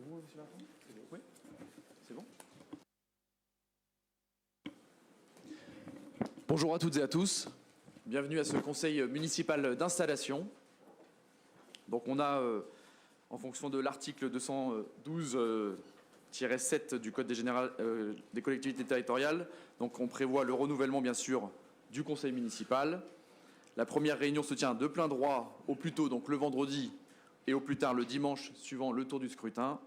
pour vous, monsieur Bertrand? Oui, c'est bon. Bonjour à toutes et à tous. Bienvenue à ce conseil municipal d'installation. Donc on a, en fonction de l'article 212-7 du Code des collectivités territoriales, donc on prévoit le renouvellement bien sûr du conseil municipal. La première réunion se tient de plein droit au plus tôt, donc le vendredi, et au plus tard le dimanche suivant le tour du scrutin,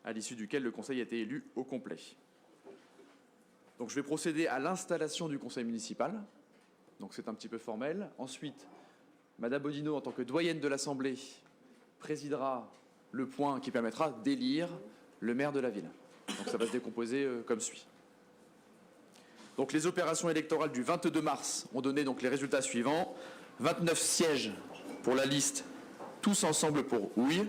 à l'issue duquel le conseil a été élu au complet. Donc je vais procéder à l'installation du conseil municipal. Donc c'est un petit peu formel. Ensuite, Madame Bodino, en tant que doyenne de l'Assemblée, présidera le point qui permettra d'élire le maire de la ville. Donc ça va se décomposer comme suit. Donc les opérations électorales du 22 mars ont donné donc les résultats suivants. 29 sièges pour la liste Tous ensemble pour Houille.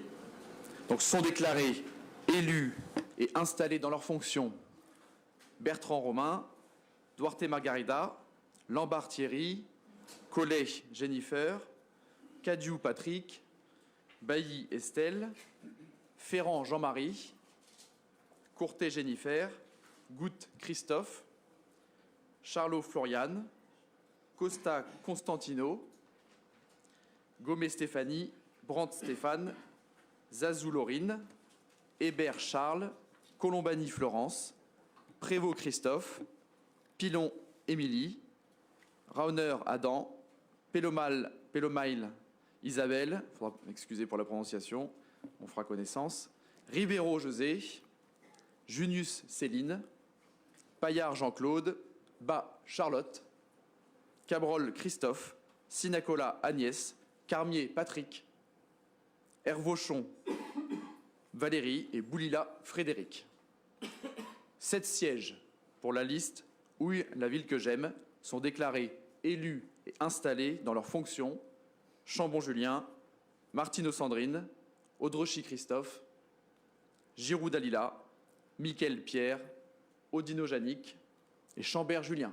Donc sont déclarés élus et installés dans leurs fonctions Bertrand Romain, Duarte Margarida, Lambert Thierry, Collet Jennifer, Cadiou Patrick, Bailly Estelle, Ferrand Jean-Marie, Courtet Jennifer, Goutte Christophe, Charlot Floriane, Costa Constantino, Gomez Stéphanie, Brandt Stéphane, Zazou Laurine, Hébert Charles, Colombani Florence, Prévost Christophe, Pilon Émilie, Rauner Adam, Pelomail Isabelle, excusez pour la prononciation, on fera connaissance, Ribeiro José, Junius Céline, Paillard Jean-Claude, Bas Charlotte, Cabrol Christophe, Sinacola Agnès, Carmier Patrick, Hervauchon Valérie et Boulila Frédéric. 7 sièges pour la liste Houille, la ville que j'aime, sont déclarés élus et installés dans leurs fonctions Chambon-Julien, Martineau Sandrine, Audrechy Christophe, Giroud Dalila, Mickaël Pierre, Odino Jannick et Chambert Julien.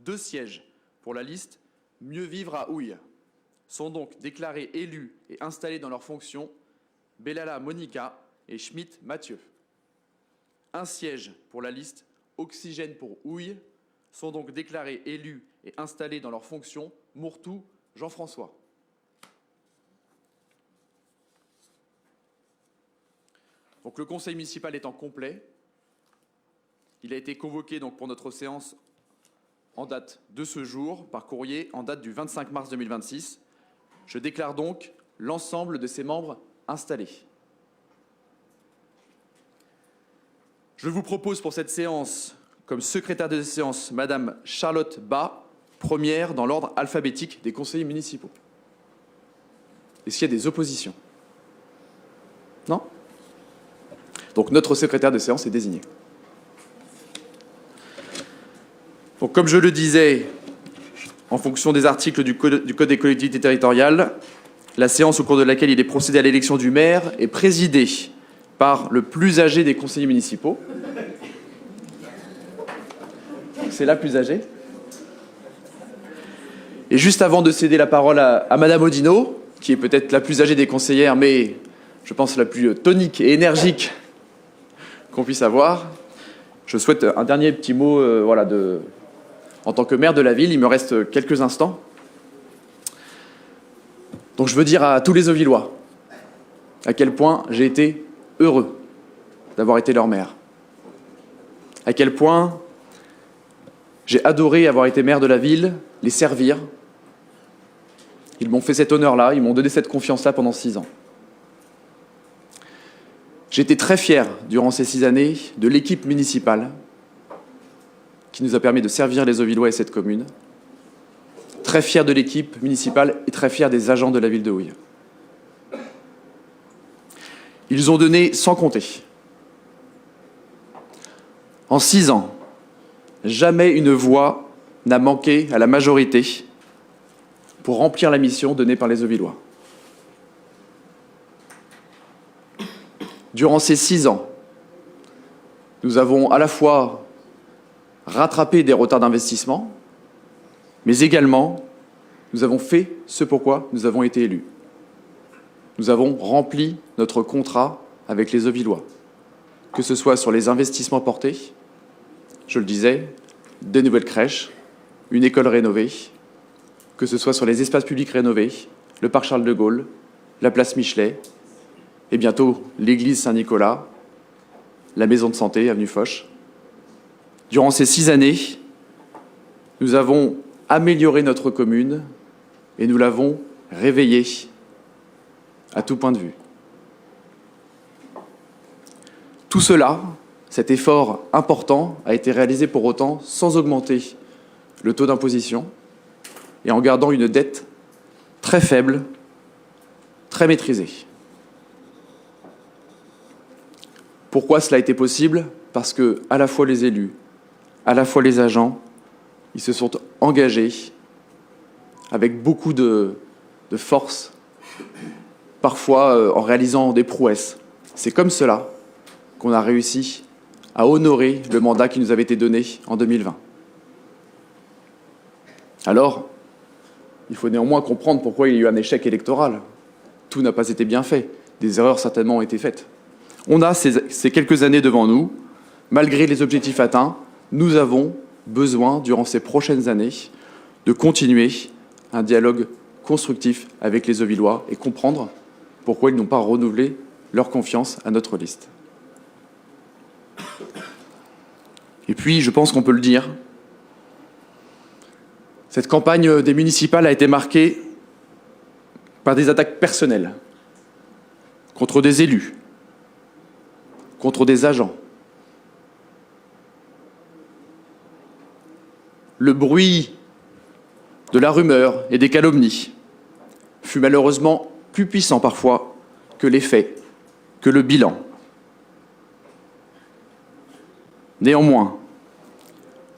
2 sièges pour la liste Mieux vivre à Houille sont donc déclarés élus et installés dans leurs fonctions Bellala Monica et Schmitt Mathieu. 1 siège pour la liste Oxygène pour Houille sont donc déclarés élus et installés dans leurs fonctions Mourtou Jean-François. Donc le conseil municipal étant complet, il a été convoqué donc pour notre séance en date de ce jour, par courrier, en date du 25 mars 2026. Je déclare donc l'ensemble de ses membres installés. Je vous propose pour cette séance, comme secrétaire de séance, Madame Charlotte Bas, première dans l'ordre alphabétique des conseillers municipaux. Est-ce qu'il y a des oppositions? Non? Donc notre secrétaire de séance est désigné. Donc, comme je le disais, en fonction des articles du Code des collectivités territoriales, la séance au cours de laquelle il est procédé à l'élection du maire est présidée par le plus âgé des conseillers municipaux. C'est la plus âgée. Et juste avant de céder la parole à Madame Odino, qui est peut-être la plus âgée des conseillères, mais je pense la plus tonique et énergique qu'on puisse avoir, je souhaite un dernier petit mot en tant que maire de la ville. Il me reste quelques instants. Donc je veux dire à tous les Auvillois à quel point j'ai été heureux d'avoir été leur maire. À quel point j'ai adoré avoir été maire de la ville, les servir. Ils m'ont fait cet honneur-là, ils m'ont donné cette confiance-là pendant 6 ans. J'ai été très fier, durant ces 6 années, de l'équipe municipale qui nous a permis de servir les Auvillois et cette commune. Très fier de l'équipe municipale et très fier des agents de la ville de Houille. Ils ont donné sans compter. En 6 ans, jamais une voix n'a manqué à la majorité pour remplir la mission donnée par les Auvillois. Durant ces 6 ans, nous avons à la fois rattrapé des retards d'investissement, mais également, nous avons fait ce pourquoi nous avons été élus. Nous avons rempli notre contrat avec les Auvillois, que ce soit sur les investissements portés, je le disais, des nouvelles crèches, une école rénovée, que ce soit sur les espaces publics rénovés, le parc Charles de Gaulle, la place Michelet, et bientôt l'église Saint-Nicolas, la maison de santé, avenue Foch. Durant ces 6 années, nous avons amélioré notre commune et nous l'avons réveillée à tout point de vue. Tout cela, cet effort important, a été réalisé pour autant sans augmenter le taux d'imposition et en gardant une dette très faible, très maîtrisée. Pourquoi cela a été possible? Parce que, à la fois les élus, à la fois les agents, ils se sont engagés avec beaucoup de force, parfois en réalisant des prouesses. C'est comme cela qu'on a réussi à honorer le mandat qui nous avait été donné en 2020. Alors, il faut néanmoins comprendre pourquoi il y a eu un échec électoral. Tout n'a pas été bien fait. Des erreurs certainement ont été faites. On a ces quelques années devant nous. Malgré les objectifs atteints, nous avons besoin, durant ces prochaines années, de continuer un dialogue constructif avec les Auvillois et comprendre pourquoi ils n'ont pas renouvelé leur confiance à notre liste. Et puis, je pense qu'on peut le dire, cette campagne des municipales a été marquée par des attaques personnelles contre des élus, contre des agents. Le bruit de la rumeur et des calomnies fut malheureusement plus puissant parfois que les faits, que le bilan. Néanmoins,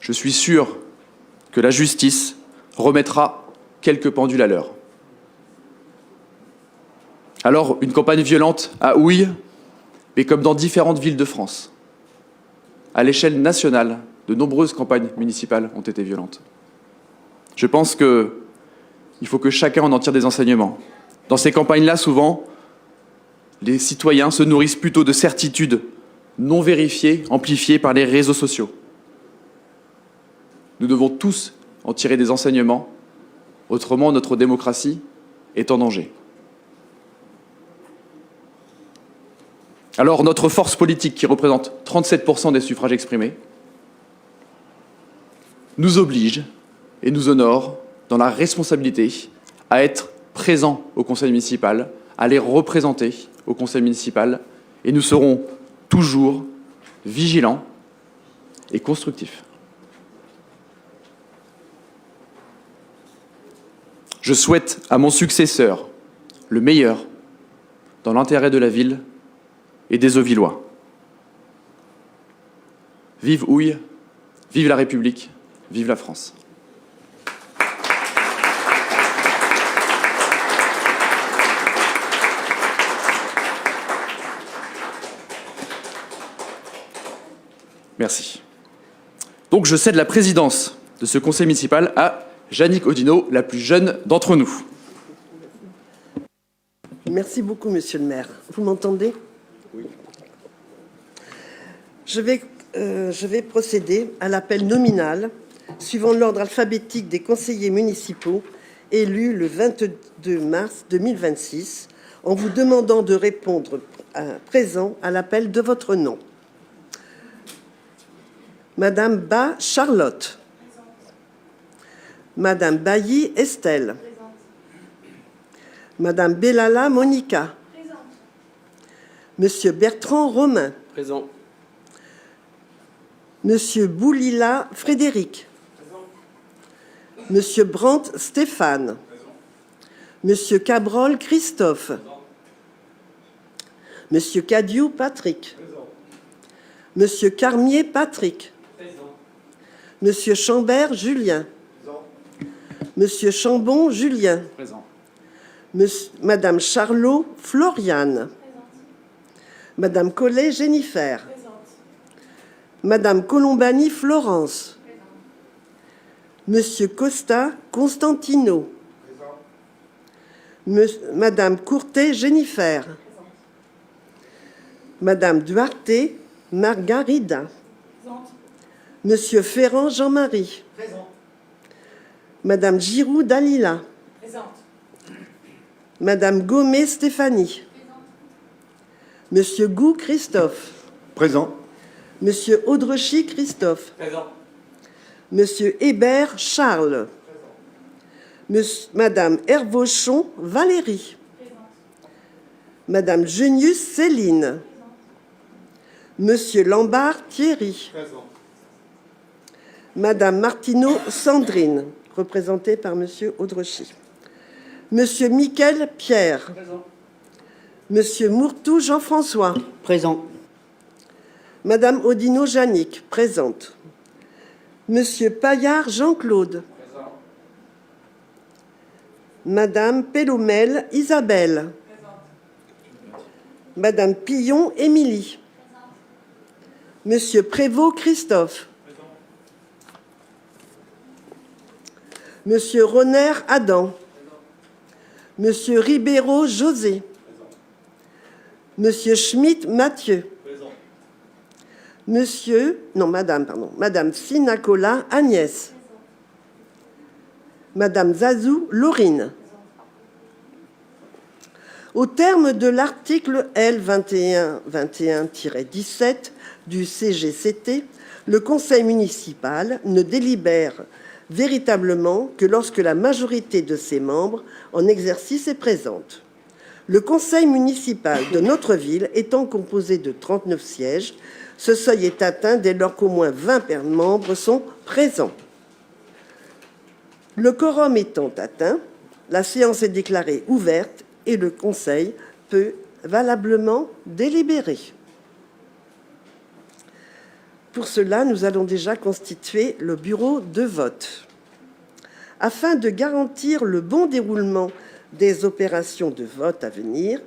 je suis sûr que la justice remettra quelques pendules à l'heure. Alors, une campagne violente à Houille, mais comme dans différentes villes de France, à l'échelle nationale, de nombreuses campagnes municipales ont été violentes. Je pense qu'il faut que chacun en tire des enseignements. Dans ces campagnes-là, souvent, les citoyens se nourrissent plutôt de certitudes non vérifiées, amplifiées par les réseaux sociaux. Nous devons tous en tirer des enseignements, autrement notre démocratie est en danger. Alors notre force politique, qui représente 37% des suffrages exprimés, nous oblige et nous honore dans la responsabilité à être présents au conseil municipal, à les représenter au conseil municipal, et nous serons toujours vigilants et constructifs. Je souhaite à mon successeur le meilleur dans l'intérêt de la ville et des Auvillois. Vive Houille, vive la République, vive la France. Merci. Donc je cède la présidence de ce conseil municipal à Jannick Audinot, la plus jeune d'entre nous. Merci beaucoup, monsieur le maire. Vous m'entendez? Oui. Je vais procéder à l'appel nominal suivant l'ordre alphabétique des conseillers municipaux élus le 22 mars 2026 en vous demandant de répondre présent à l'appel de votre nom. Madame Ba Charlotte. Madame Bailly Estelle. Madame Bellala Monica. Présente. Monsieur Bertrand Romain. Présent. Monsieur Boulila Frédéric. Présent. Monsieur Brandt Stéphane. Présent. Monsieur Cabrol Christophe. Présent. Monsieur Cadiou Patrick. Présent. Monsieur Carmier Patrick. Présent. Monsieur Chambert Julien. Présent. Monsieur Chambon Julien. Présent. Madame Charlot Floriane. Présente. Madame Collet Jennifer. Présente. Madame Colombani Florence. Présente. Monsieur Costa Constantino. Présent. Madame Courtet Jennifer. Présente. Madame Duarte Margarida. Présente. Monsieur Ferrand Jean-Marie. Présent. Madame Giroud Dalila. Présente. Madame Gomez Stéphanie. Présente. Monsieur Gou Christophe. Présent. Monsieur Audrechy Christophe. Présent. Monsieur Hébert Charles. Madame Hervauchon Valérie. Madame Genius Céline. Monsieur Lambert Thierry. Présent. Madame Martineau Sandrine, représentée par Monsieur Audrechy. Monsieur Miquel Pierre. Présent. Monsieur Mourtou Jean-François. Présent. Madame Odino Jannick, présente. Monsieur Paillard Jean-Claude. Présent. Madame Pellomel Isabelle. Madame Pillon Émilie. Monsieur Prévost Christophe. Monsieur Roner Adam. Monsieur Ribeiro José. Monsieur Schmitt Mathieu. Madame Sinacola Agnès. Madame Zazou Laurine. Au terme de l'article L2121-17 du CGCT, le conseil municipal ne délibère véritablement que lorsque la majorité de ses membres en exercice est présente. Le conseil municipal de notre ville étant composé de 39 sièges, ce seuil est atteint dès lors qu'au moins 20 membres sont présents. Le quorum étant atteint, la séance est déclarée ouverte et le conseil peut valablement délibérer. Pour cela, nous allons déjà constituer le bureau de vote. Afin de garantir le bon déroulement des opérations de vote à venir,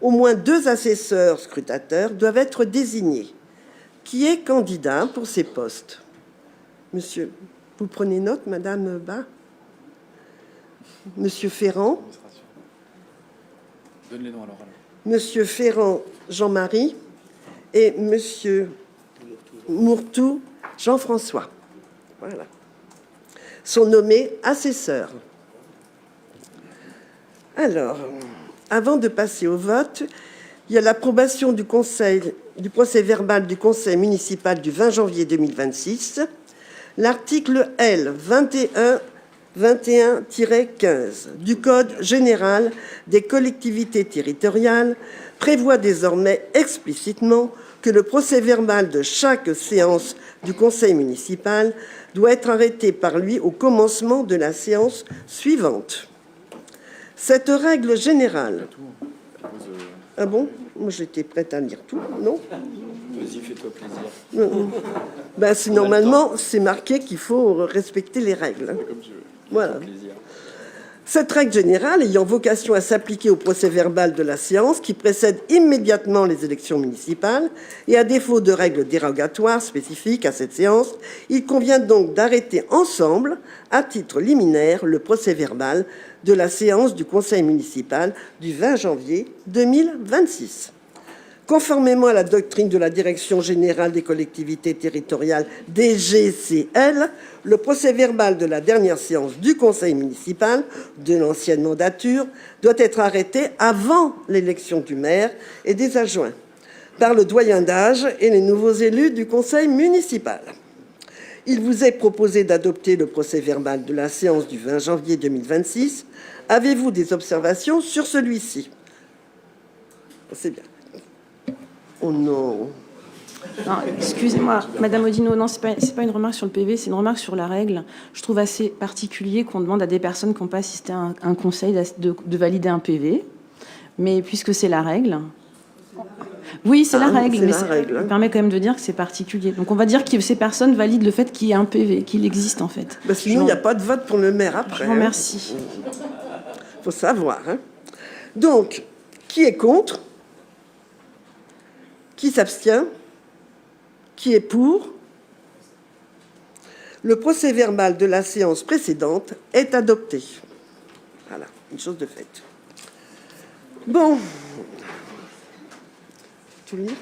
au moins 2 assesseurs scrutateurs doivent être désignés. Qui est candidat pour ces postes? Monsieur, vous prenez note, Madame Bas? Monsieur Ferrand? Donne les noms alors. Monsieur Ferrand Jean-Marie et Monsieur Mourtou Jean-François. Voilà. Sont nommés assesseurs. Alors, avant de passer au vote, il y a l'approbation du procès-verbal du conseil municipal du 20 janvier 2026. L'article L. 21-15 du Code général des collectivités territoriales prévoit désormais explicitement que le procès-verbal de chaque séance du conseil municipal doit être arrêté par lui au commencement de la séance suivante. Cette règle générale... Ah bon? Moi, j'étais prête à lire tout, non? Vas-y, fais-toi plaisir. Ben, normalement, c'est marqué qu'il faut respecter les règles. Comme tu veux. Voilà. Plaisir. Cette règle générale ayant vocation à s'appliquer au procès-verbal de la séance qui précède immédiatement les élections municipales et à défaut de règles dérogatoires spécifiques à cette séance, il convient donc d'arrêter ensemble, à titre liminaire, le procès-verbal de la séance du conseil municipal du 20 janvier 2026. Conformément à la doctrine de la Direction générale des collectivités territoriales, DGCL, le procès-verbal de la dernière séance du conseil municipal de l'ancienne mandature doit être arrêté avant l'élection du maire et des adjoints par le doyen d'âge et les nouveaux élus du conseil municipal. Il vous est proposé d'adopter le procès-verbal de la séance du 20 janvier 2026. Avez-vous des observations sur celui-ci? C'est bien. Oh non. Non, excusez-moi, Madame Odino, non, c'est pas une remarque sur le PV, c'est une remarque sur la règle. Je trouve assez particulier qu'on demande à des personnes qui n'ont pas assisté à un conseil de valider un PV, mais puisque c'est la règle... Oui, c'est la règle, mais ça permet quand même de dire que c'est particulier. Donc on va dire que ces personnes valident le fait qu'il y ait un PV, qu'il existe en fait. Bah sinon, il n'y a pas de vote pour le maire après. Je vous remercie. Il faut savoir. Hein. Donc, qui est contre? Qui s'abstient? Qui est pour? Le procès-verbal de la séance précédente est adopté. Voilà, une chose de faite. Bon. Tout lire?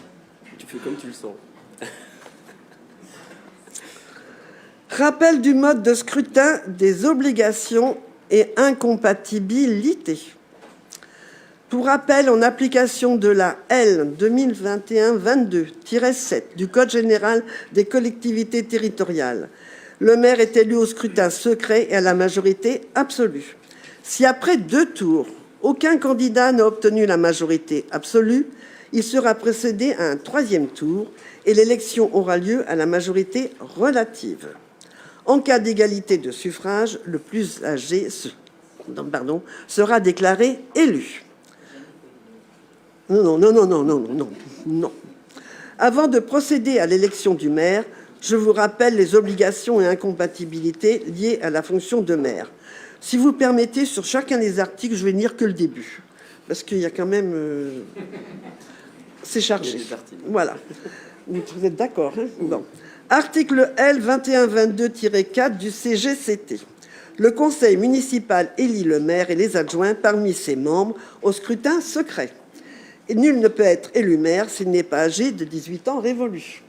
fais comme tu le sens. Rappel du mode de scrutin des obligations et incompatibilités. Pour rappel, en application de la L 2021-22-7 du Code général des collectivités territoriales, le maire est élu au scrutin secret et à la majorité absolue. Si après 2 tours, aucun candidat n'a obtenu la majorité absolue, il sera précédé à un 3e tour et l'élection aura lieu à la majorité relative. En cas d'égalité de suffrage, le plus âgé sera déclaré élu. Non. Avant de procéder à l'élection du maire, je vous rappelle les obligations et incompatibilités liées à la fonction de maire. Si vous permettez, sur chacun des articles, je vais lire que le début, parce qu'il y a quand même... C'est chargé. Voilà. Vous êtes d'accord, hein? Bon. Article L 2122-4 du CGCT. Le conseil municipal élit le maire et les adjoints parmi ses membres au scrutin secret. Et nul ne peut être élu maire s'il n'est pas âgé de 18 ans révolus.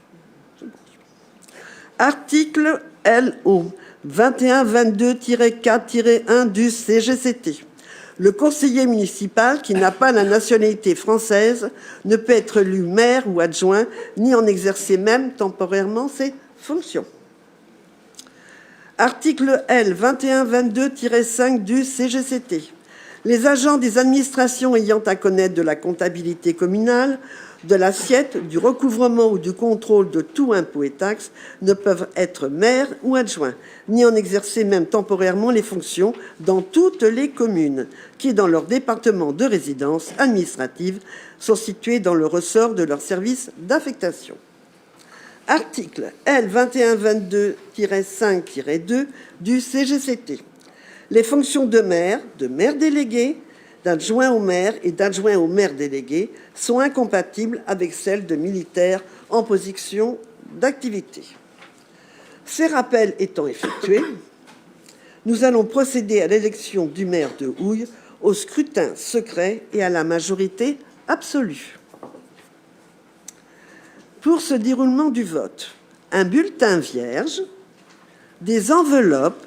Article LO 2122-4-1 du CGCT. Le conseiller municipal qui n'a pas la nationalité française ne peut être élu maire ou adjoint, ni en exercer même temporairement ses fonctions. Article L 2122-5 du CGCT. Les agents des administrations ayant à connaître de la comptabilité communale, de l'assiette, du recouvrement ou du contrôle de tout impôt et taxe ne peuvent être maires ou adjoints, ni en exercer même temporairement les fonctions dans toutes les communes qui, dans leur département de résidence administrative, sont situées dans le ressort de leur service d'affectation. Article L 2122-5-2 du CGCT. Les fonctions de maire délégué, d'adjoint au maire et d'adjoint au maire délégué sont incompatibles avec celles de militaires en position d'activité. Ces rappels étant effectués, nous allons procéder à l'élection du maire de Houille au scrutin secret et à la majorité absolue. Pour ce déroulement du vote, un bulletin vierge, des enveloppes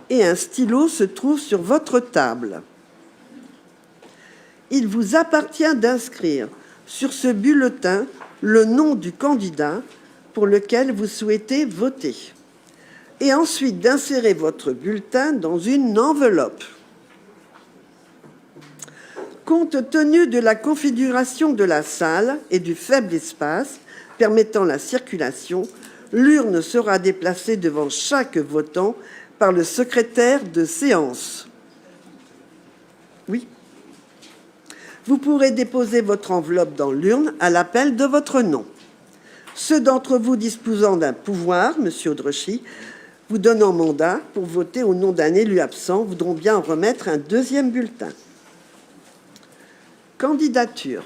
et un stylo se trouvent sur votre table. Il vous appartient d'inscrire sur ce bulletin le nom du candidat pour lequel vous souhaitez voter et ensuite d'insérer votre bulletin dans une enveloppe. Compte tenu de la configuration de la salle et du faible espace permettant la circulation, l'urne sera déplacée devant chaque votant par le secrétaire de séance. Oui. Vous pourrez déposer votre enveloppe dans l'urne à l'appel de votre nom. Ceux d'entre vous disposant d'un pouvoir, Monsieur Audrechy, vous donnant mandat pour voter au nom d'un élu absent, voudront bien en remettre un 2e bulletin. Candidature.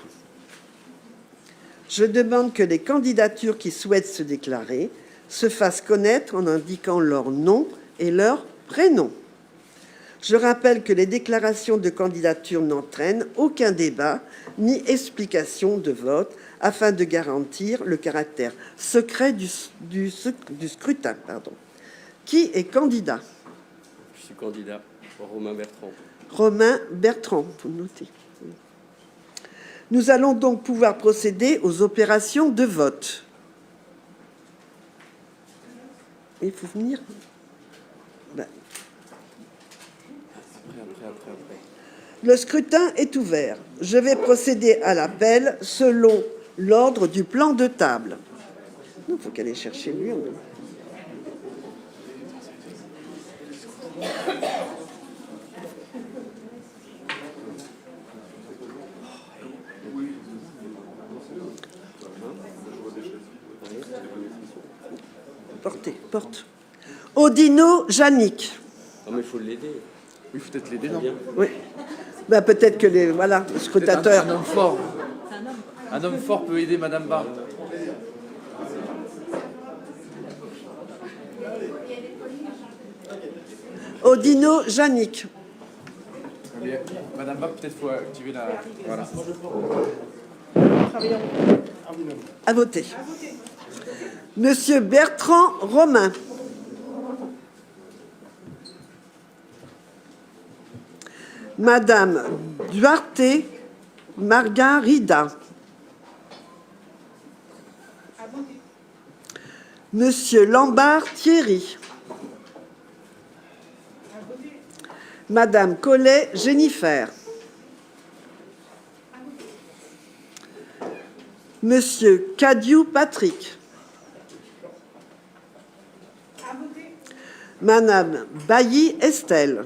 Je demande que les candidatures qui souhaitent se déclarer se fassent connaître en indiquant leur nom et leur prénom. Je rappelle que les déclarations de candidature n'entraînent aucun débat ni explication de vote afin de garantir le caractère secret du scrutin. Qui est candidat? Je suis candidat. Romain Bertrand. Romain Bertrand, vous notez. Nous allons donc pouvoir procéder aux opérations de vote. Il faut venir. Après. Le scrutin est ouvert. Je vais procéder à l'appel selon l'ordre du plan de table. Il faut qu'elle aille chercher l'urne. Porte. Odino Jannick. Non, mais il faut l'aider. Oui, il faut peut-être l'aider, non? Oui. Ben, peut-être que le scrutateur. Un homme fort. Un homme fort peut aider Madame Barr. Odino Jannick. Madame Barr, peut-être faut activer la. Voilà. À voter. Monsieur Bertrand Romain. Madame Duarte Margarida. Monsieur Lambert Thierry. Madame Collet Jennifer. Monsieur Cadiou Patrick. Madame Bailly Estelle.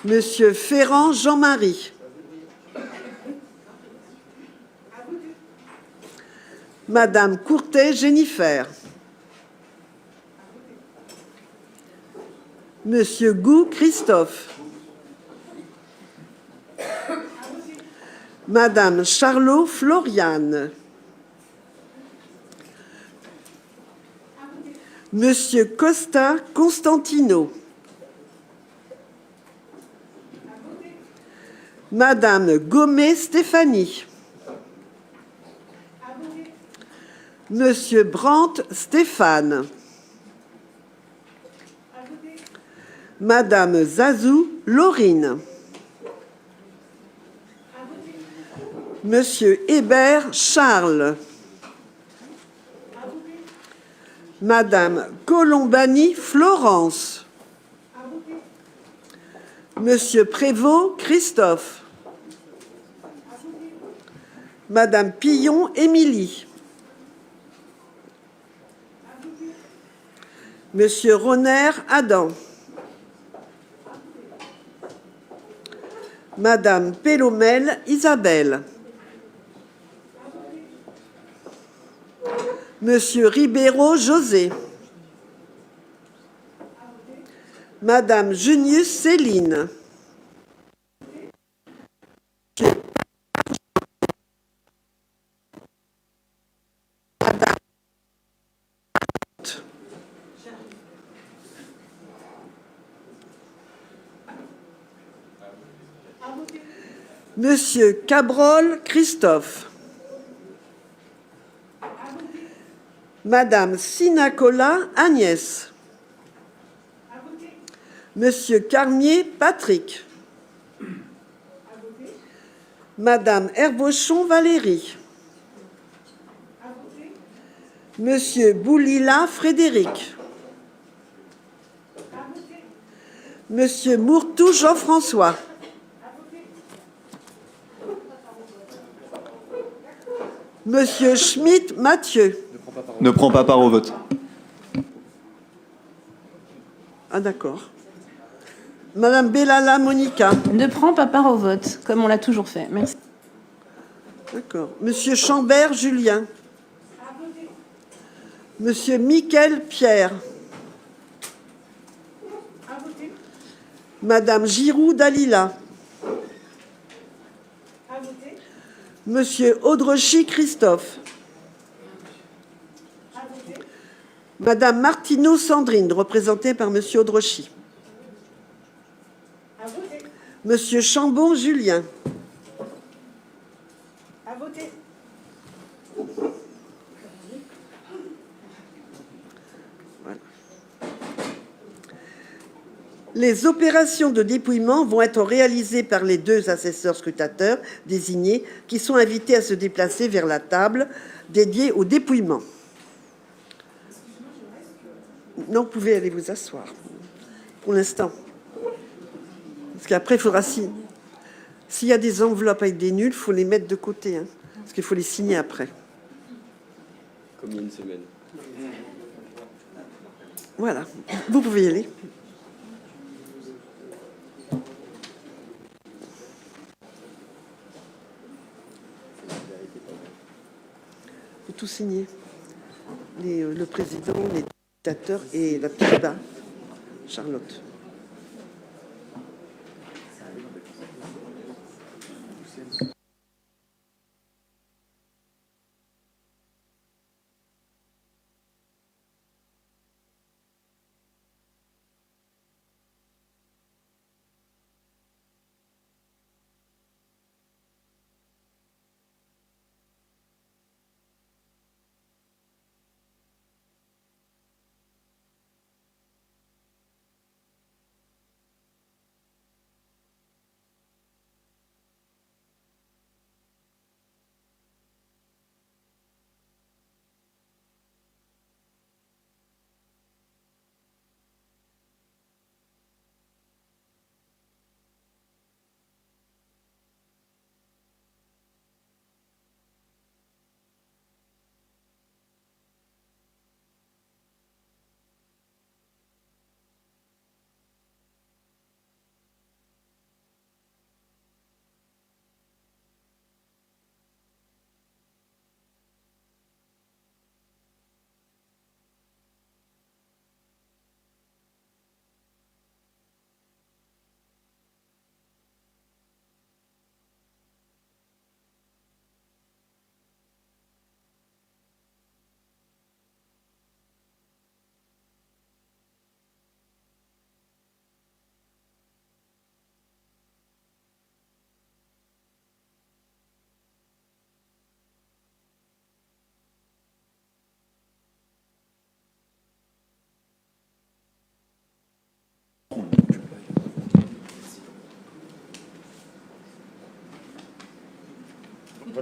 Monsieur Ferrand Jean-Marie. Madame Courtet Jennifer. Monsieur Gou Christophe. Madame Charlot Floriane. Monsieur Costa Constantino. Madame Gomez Stéphanie. Monsieur Brandt Stéphane. Madame Zazou Laurine. Monsieur Hébert Charles. Madame Colombani Florence. Monsieur Prévost Christophe. Madame Pillon Émilie. Monsieur Roner Adam. Madame Pélomel Isabelle. Monsieur Ribeiro José. Madame Junius Céline. Monsieur Cabrol Christophe. Madame Sinacola Agnès. Monsieur Carmier Patrick. Madame Herbochon Valérie. Monsieur Boulila Frédéric. Monsieur Mourtou Jean-François. Monsieur Schmitt Mathieu. Ne prend pas part au vote. Ah d'accord. Madame Bellala Monica. Ne prend pas part au vote, comme on l'a toujours fait. Merci. D'accord. Monsieur Chambert Julien. Monsieur Mickaël Pierre. Madame Giroud Dalila. Monsieur Audrechy Christophe. Madame Martineau Sandrine, représentée par Monsieur Audrechy. Monsieur Chambon Julien. À voter. Voilà. Les opérations de dépouillement vont être réalisées par les 2 assesseurs scrutateurs désignés qui sont invités à se déplacer vers la table dédiée au dépouillement. Non, vous pouvez aller vous asseoir pour l'instant. Parce qu'après, il faudra signer. S'il y a des enveloppes avec des nuls, il faut les mettre de côté. Hein, parce qu'il faut les signer après. Comme il y a une semaine. Voilà. Vous pouvez y aller. Il faut tout signer. Le président, les dictateurs et la petite dame, Charlotte.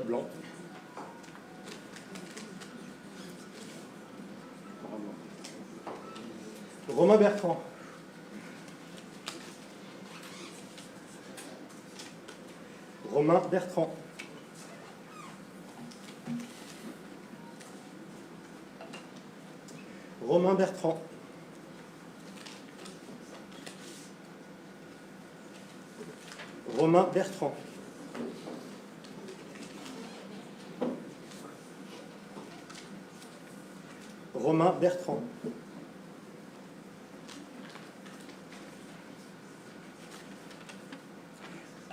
blanc. Romain Bertrand. Romain Bertrand. Romain Bertrand. Romain Bertrand. Romain Bertrand.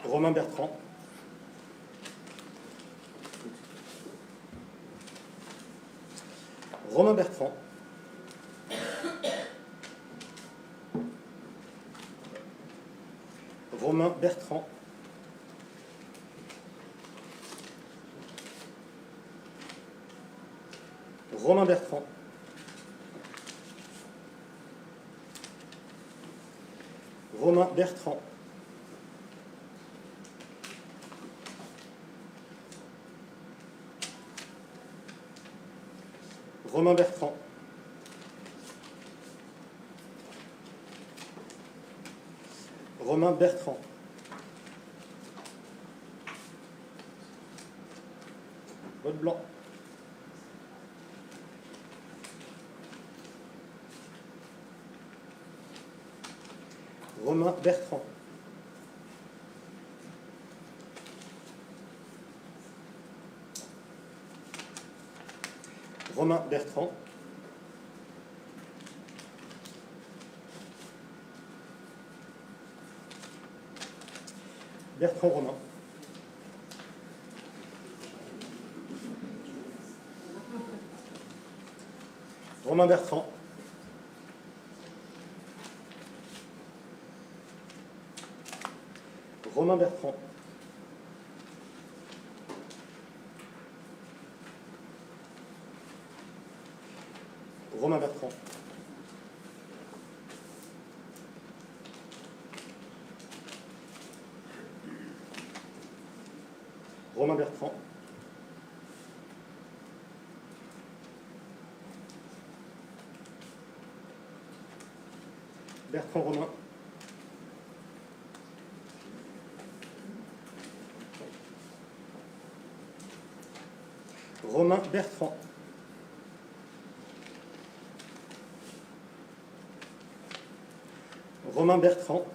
Romain Bertrand. Romain Bertrand. Romain Bertrand. Romain Bertrand. Romain Bertrand. Romain Bertrand. Romain Bertrand. Vote blanc. Romain Bertrand. Romain Bertrand. Bertrand Romain. Romain Bertrand. Romain Bertrand. Romain Bertrand. Romain Bertrand. Bertrand Romain. Romain Bertrand. Romain Bertrand.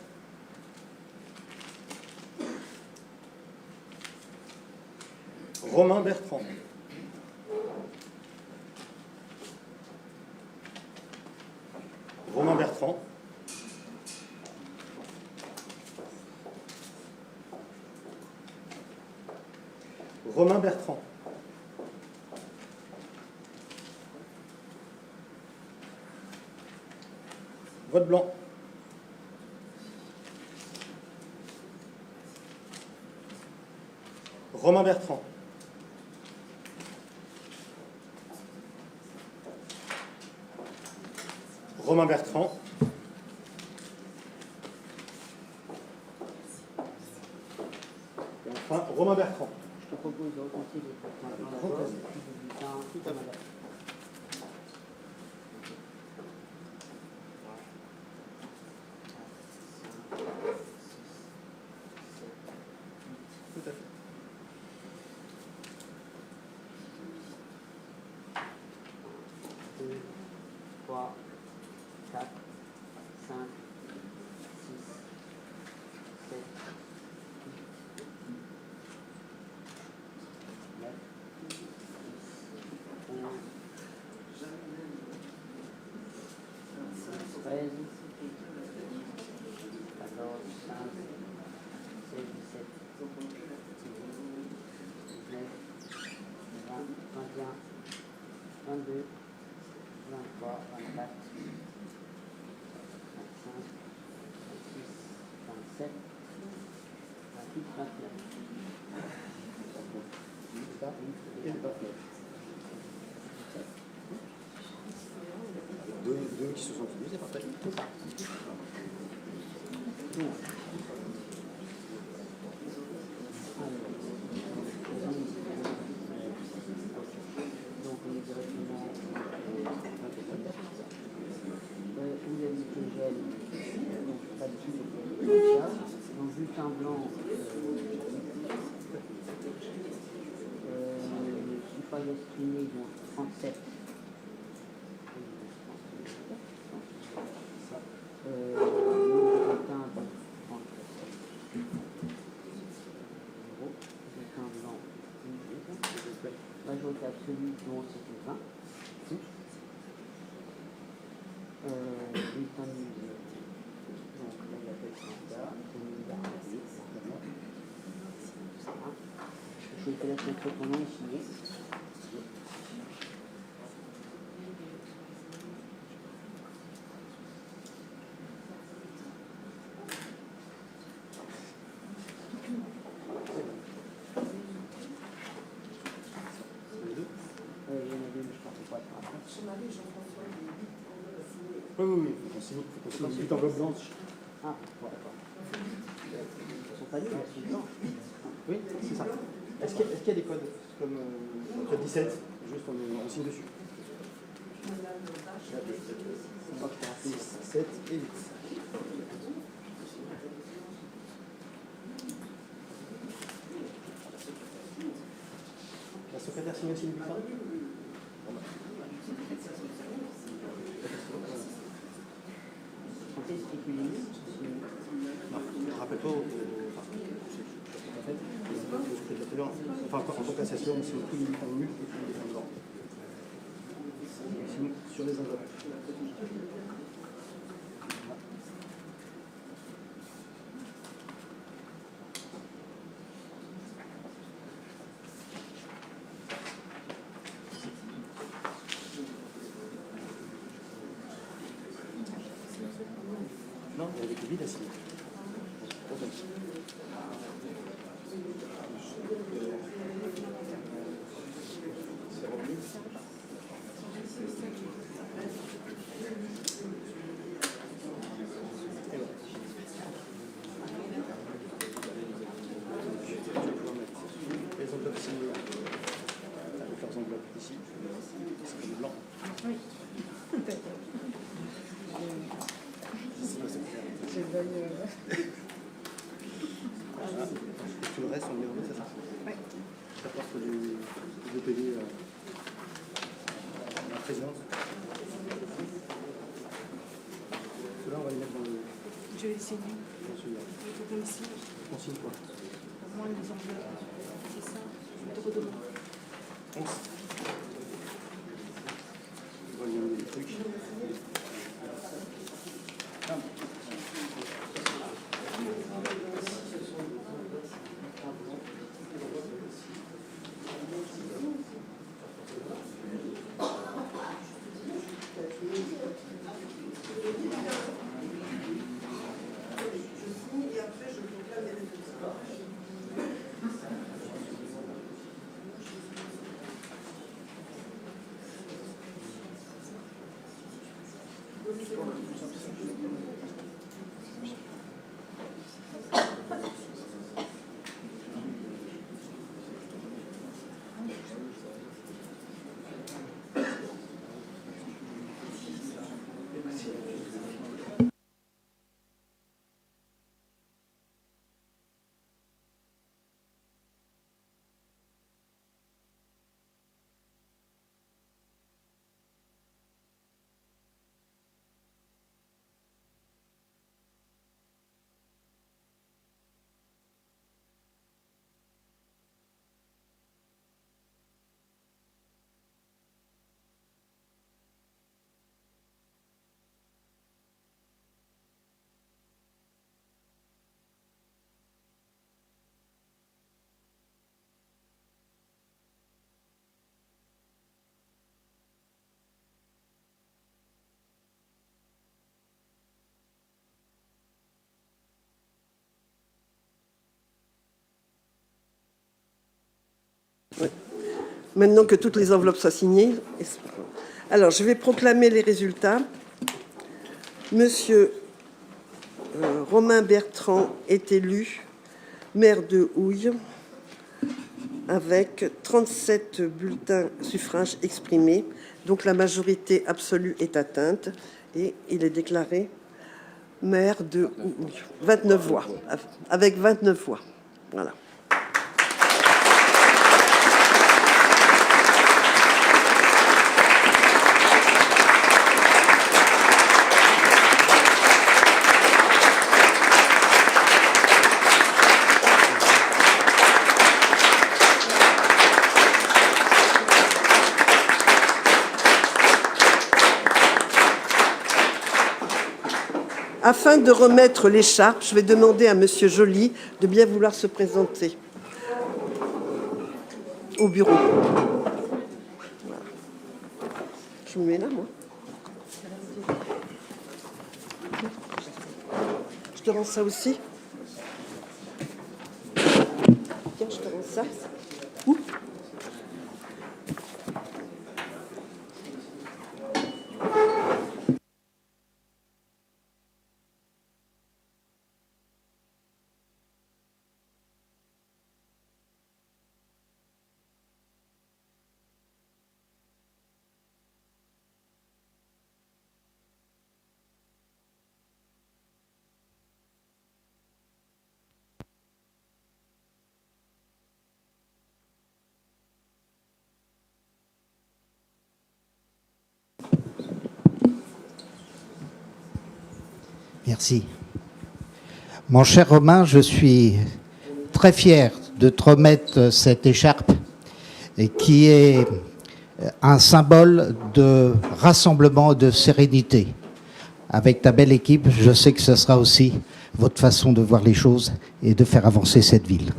Romain Bertrand. Romain Bertrand. Romain Bertrand. Vote blanc. Romain Bertrand. Romain Bertrand. Et enfin, Romain Bertrand. Je te propose de recompter les votes maintenant d'abord, et puis de bulletin ensuite à madame. Tout à fait. 2, 3, 4, 5, 6, 7, 9, 10, 11, 13, 14, 15, 16, 17, 19, 20, 21, 22, 23, 24, 25, 26, 27, 28, 29. Ça, et le 29. Deux qui se sont soumis, c'est parfait. annulé. Donc là, il appelle candidat, commune d'Arcadie, certainement. Voilà. Je vais peut-être mettre ton nom et signer. Il y en avait, mais je ne partais pas. Oui, oui, oui. Il faut qu'on signe 8 enveloppes blanches. Ah, bon, d'accord. Ils sont pas nuls, ils sont blancs. Oui, c'est ça. Est-ce qu'il y a des codes comme code 17? Juste on signe dessus. 7 et 8. La secrétaire signe aussi le bulletin? Santé spéculine. Non, je ne rappelle pas enfin, en tant qu'assesseur, on signe tous les bulletins nuls et tous les bulletins blancs. On signe sur les enveloppes. Non, il y avait que vide à signer. Les enveloppes signées avec leurs enveloppes ici. C'est le blanc. Tout le reste, on le met en c'est ça? Oui. Ça porte du pays à la présidence. Ceux-là, on va les mettre dans le. Je vais essayer. Dans celui-là. Il faut qu'on signe. On signe quoi? Au moins les enveloppes. C'est ça. Je te redemande. On va lui donner des trucs. Maintenant que toutes les enveloppes soient signées, alors je vais proclamer les résultats. Monsieur Romain Bertrand est élu maire de Houille avec 37 bulletins suffrages exprimés. Donc la majorité absolue est atteinte et il est déclaré maire de Houille. 29 voix, avec 29 voix. Voilà. Afin de remettre l'écharpe, je vais demander à Monsieur Joly de bien vouloir se présenter au bureau. Voilà. Je me mets là, moi. Je te rends ça aussi. Tiens, je te rends ça. Ouh. Merci. Mon cher Romain, je suis très fier de te remettre cette écharpe qui est un symbole de rassemblement, de sérénité. Avec ta belle équipe, je sais que ce sera aussi votre façon de voir les choses et de faire avancer cette ville.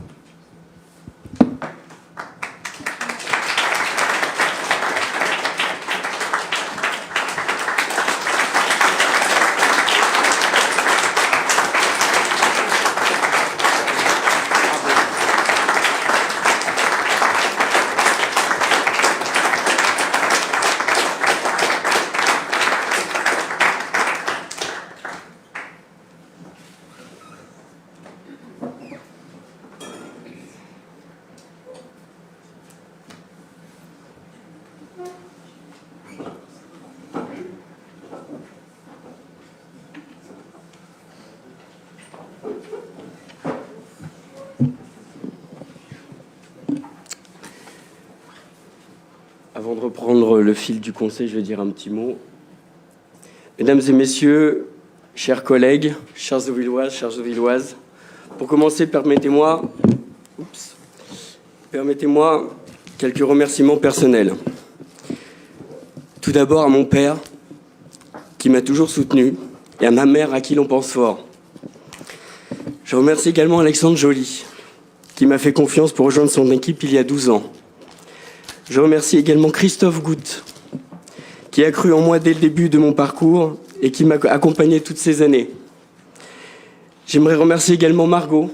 Avant de reprendre le fil du conseil, je vais dire un petit mot. Mesdames et messieurs, chers collègues, chers Auvilloises, chères Auvilloises, pour commencer, permettez-moi quelques remerciements personnels. Tout d'abord à mon père, qui m'a toujours soutenu, et à ma mère, à qui l'on pense fort. Je remercie également Alexandre Joly, qui m'a fait confiance pour rejoindre son équipe il y a 12 ans. Je remercie également Christophe Goutte, qui a cru en moi dès le début de mon parcours et qui m'a accompagné toutes ces années. J'aimerais remercier également Margot,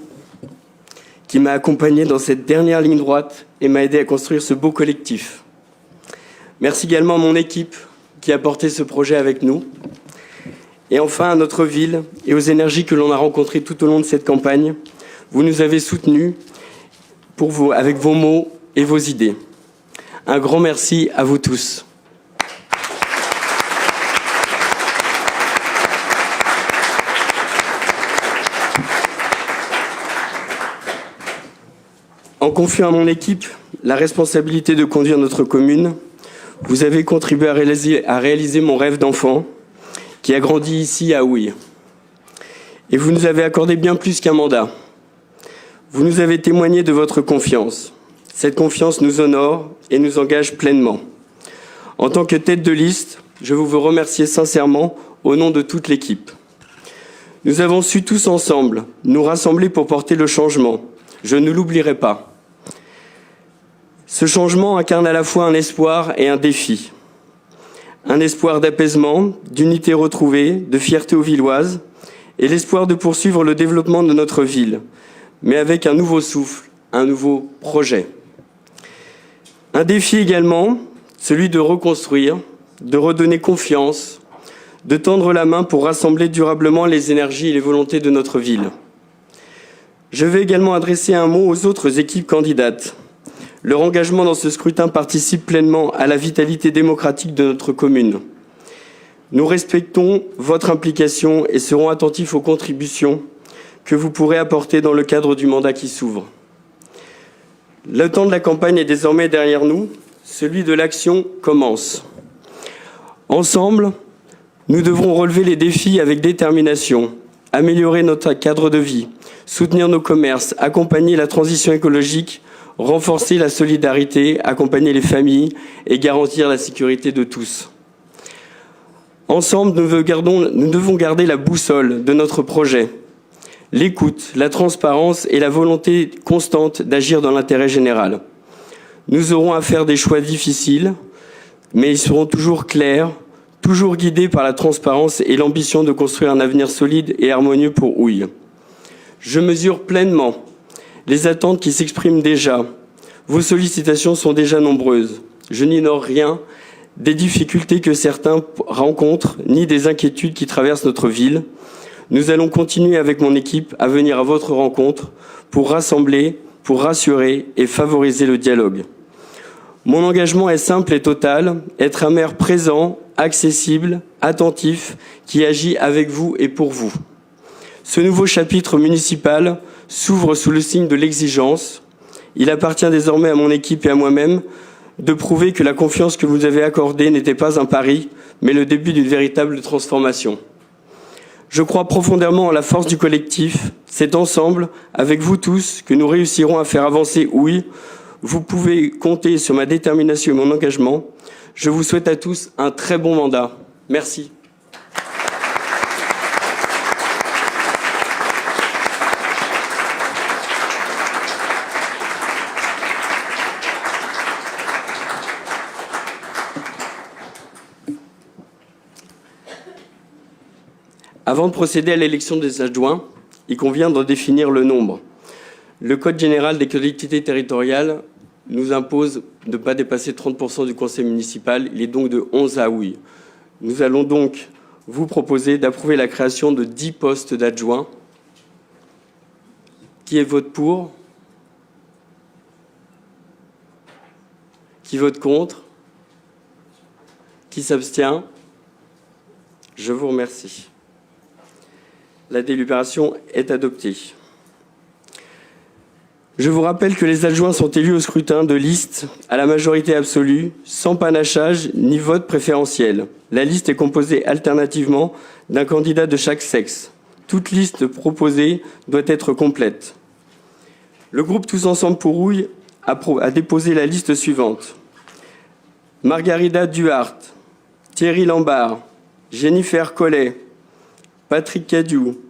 qui m'a accompagné dans cette dernière ligne droite et m'a aidé à construire ce beau collectif. Merci également à mon équipe qui a porté ce projet avec nous. Et enfin à notre ville et aux énergies que l'on a rencontrées tout au long de cette campagne. Vous nous avez soutenus avec vos mots et vos idées. Un grand merci à vous tous. En confiant à mon équipe la responsabilité de conduire notre commune, vous avez contribué à réaliser mon rêve d'enfant, qui a grandi ici à Houille. Et vous nous avez accordé bien plus qu'un mandat. Vous nous avez témoigné de votre confiance. Cette confiance nous honore et nous engage pleinement. En tant que tête de liste, je veux remercier sincèrement au nom de toute l'équipe. Nous avons su tous ensemble nous rassembler pour porter le changement. Je ne l'oublierai pas. Ce changement incarne à la fois un espoir et un défi. Un espoir d'apaisement, d'unité retrouvée, de fierté auvilloise, et l'espoir de poursuivre le développement de notre ville, mais avec un nouveau souffle, un nouveau projet. Un défi également, celui de reconstruire, de redonner confiance, de tendre la main pour rassembler durablement les énergies et les volontés de notre ville. Je vais également adresser un mot aux autres équipes candidates. Leur engagement dans ce scrutin participe pleinement à la vitalité démocratique de notre commune. Nous respectons votre implication et serons attentifs aux contributions que vous pourrez apporter dans le cadre du mandat qui s'ouvre. Le temps de la campagne est désormais derrière nous, celui de l'action commence. Ensemble, nous devrons relever les défis avec détermination, améliorer notre cadre de vie, soutenir nos commerces, accompagner la transition écologique, renforcer la solidarité, accompagner les familles et garantir la sécurité de tous. Ensemble, nous devons garder la boussole de notre projet, l'écoute, la transparence et la volonté constante d'agir dans l'intérêt général. Nous aurons à faire des choix difficiles, mais ils seront toujours clairs, toujours guidés par la transparence et l'ambition de construire un avenir solide et harmonieux pour Houille. Je mesure pleinement les attentes qui s'expriment déjà. Vos sollicitations sont déjà nombreuses. Je n'ignore rien des difficultés que certains rencontrent, ni des inquiétudes qui traversent notre ville. Nous allons continuer avec mon équipe à venir à votre rencontre pour rassembler, pour rassurer et favoriser le dialogue. Mon engagement est simple et total, être un maire présent, accessible, attentif, qui agit avec vous et pour vous. Ce nouveau chapitre municipal s'ouvre sous le signe de l'exigence. Il appartient désormais à mon équipe et à moi-même de prouver que la confiance que vous avez accordée n'était pas un pari, mais le début d'une véritable transformation. Je crois profondément en la force du collectif. C'est ensemble, avec vous tous, que nous réussirons à faire avancer Houille. Vous pouvez compter sur ma détermination et mon engagement. Je vous souhaite à tous un très bon mandat. Merci. Avant de procéder à l'élection des adjoints, il convient de définir le nombre. Le Code général des collectivités territoriales nous impose de ne pas dépasser 30% du conseil municipal. Il est donc de 11 à Houille. Nous allons donc vous proposer d'approuver la création de 10 postes d'adjoints. Qui vote pour? Qui vote contre? Qui s'abstient? Je vous remercie. La délibération est adoptée. Je vous rappelle que les adjoints sont élus au scrutin de liste à la majorité absolue, sans panachage ni vote préférentiel. La liste est composée alternativement d'un candidat de chaque sexe. Toute liste proposée doit être complète. Le groupe Tous Ensemble pour Houille a déposé la liste suivante. Margarida Duhart, Thierry Lambard, Jennifer Collet, Patrick Cadiou,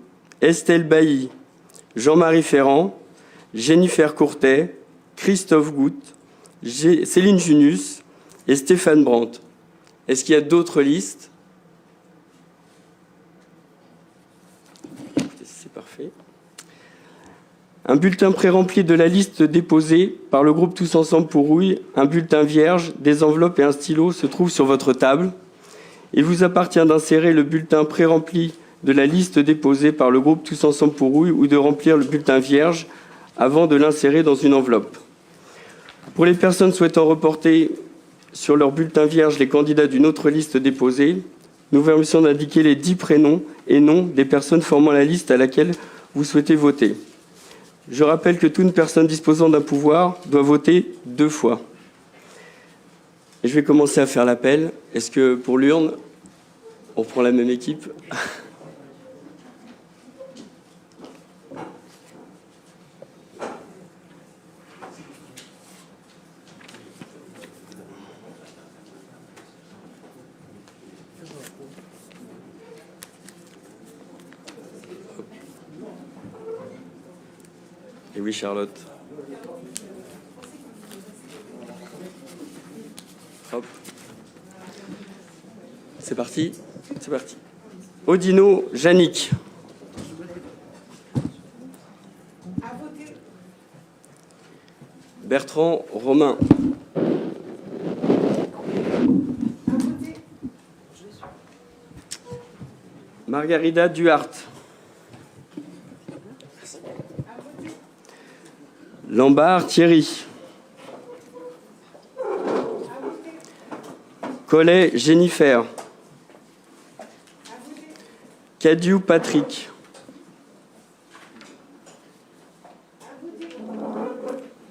Estelle Bailly, Jean-Marie Ferrand, Jennifer Courtet, Christophe Goutte, Céline Junius et Stéphane Brandt. Est-ce qu'il y a d'autres listes? C'est parfait. Un bulletin pré-rempli de la liste déposée par le groupe Tous Ensemble pour Houille, un bulletin vierge, des enveloppes et un stylo se trouvent sur votre table. Il vous appartient d'insérer le bulletin pré-rempli de la liste déposée par le groupe Tous Ensemble pour Houille ou de remplir le bulletin vierge avant de l'insérer dans une enveloppe. Pour les personnes souhaitant reporter sur leur bulletin vierge les candidats d'une autre liste déposée, nous vous remercions d'indiquer les 10 prénoms et noms des personnes formant la liste à laquelle vous souhaitez voter. Je rappelle que toute personne disposant d'un pouvoir doit voter 2 fois. Et je vais commencer à faire l'appel. Est-ce que pour l'urne, on prend la même équipe ? Et oui, Charlotte. Hop. C'est parti. C'est parti. Odino Yannick. Bertrand Romain. Margarida Duhart. Lambard Thierry. Collet Jennifer. Cadiou Patrick.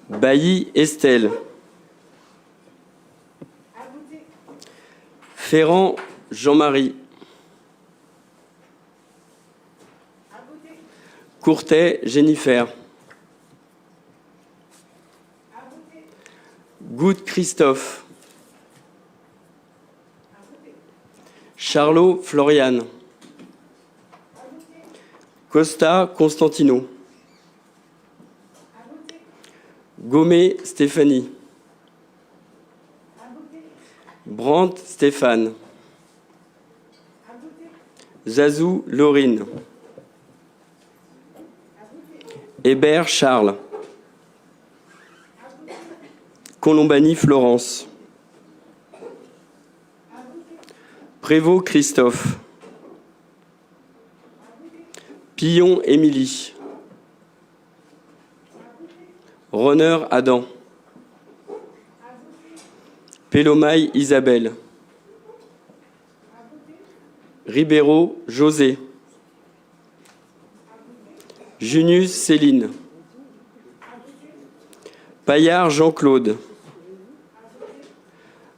Bailly Estelle. Ferrand Jean-Marie. Courtet Jennifer. Goutte Christophe. Charlot Floriane. Costa Constantino. Gomé Stéphanie. Brandt Stéphane. Zazou Laurine. Hébert Charles. Colombani Florence. Prévost Christophe. Pillon Émilie. Runner Adam. Pélomaille Isabelle. Ribeiro José. Junius Céline. Paillard Jean-Claude.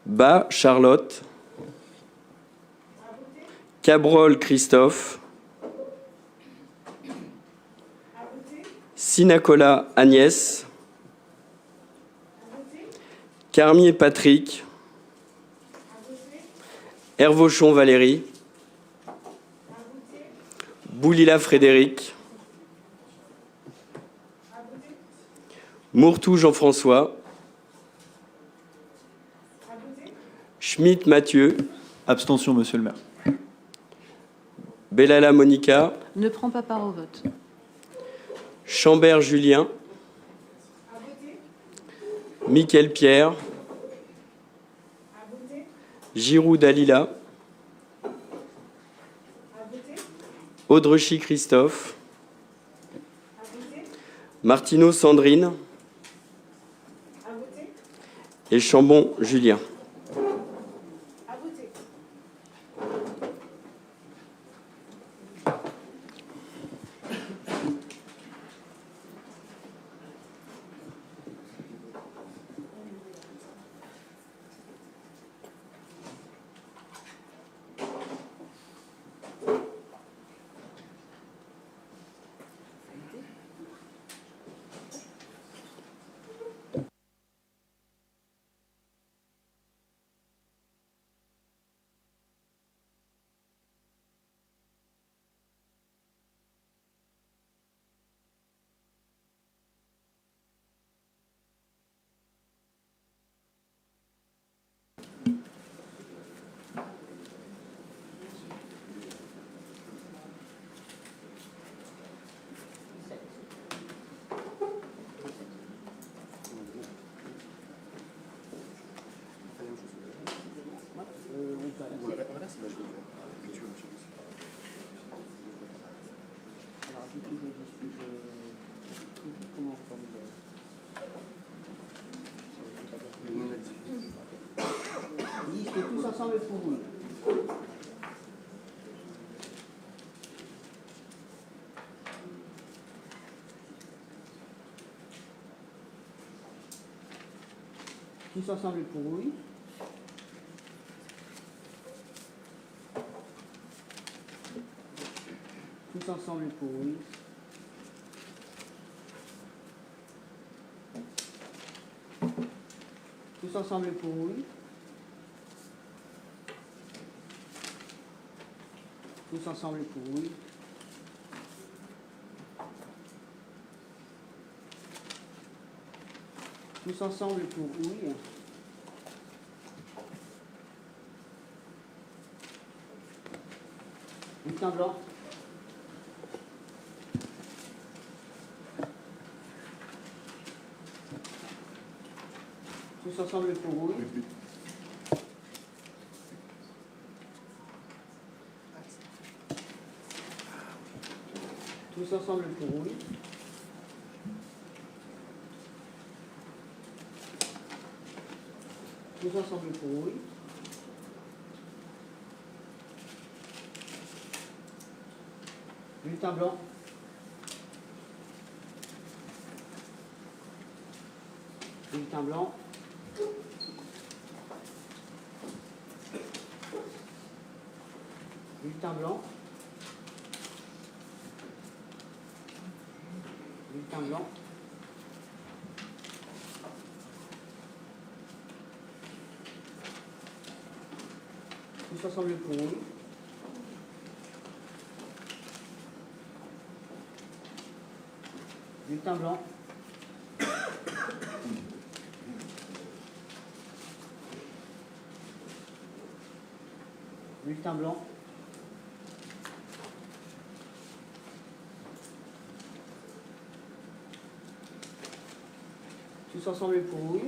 Bas Charlotte. Cabrol Christophe. Sinacola Agnès. Carmier Patrick. Hervauchon Valérie. Boulila Frédéric. Mourtou Jean-François. Schmitt Mathieu. Abstention, monsieur le maire. Bellala Monica. Ne prend pas part au vote. Chambert Julien. Mickaël Pierre. Giroud Dalila. Audrechy Christophe. Martineau Sandrine. Et Chambon Julien. Liste tous ensemble pour vous. Tous ensemble pour oui. Tous ensemble pour oui. Tous ensemble pour oui. Tous ensemble pour oui. Tous ensemble pour oui. Bulletin blanc. Tous ensemble pour oui. Tous ensemble pour oui. Tous ensemble pour oui. Bulletin blanc. Bulletin blanc. Bulletin blanc. Bulletin blanc. Tous ensemble pour oui. Bulletin blanc. Bulletin blanc. Tous ensemble pour oui.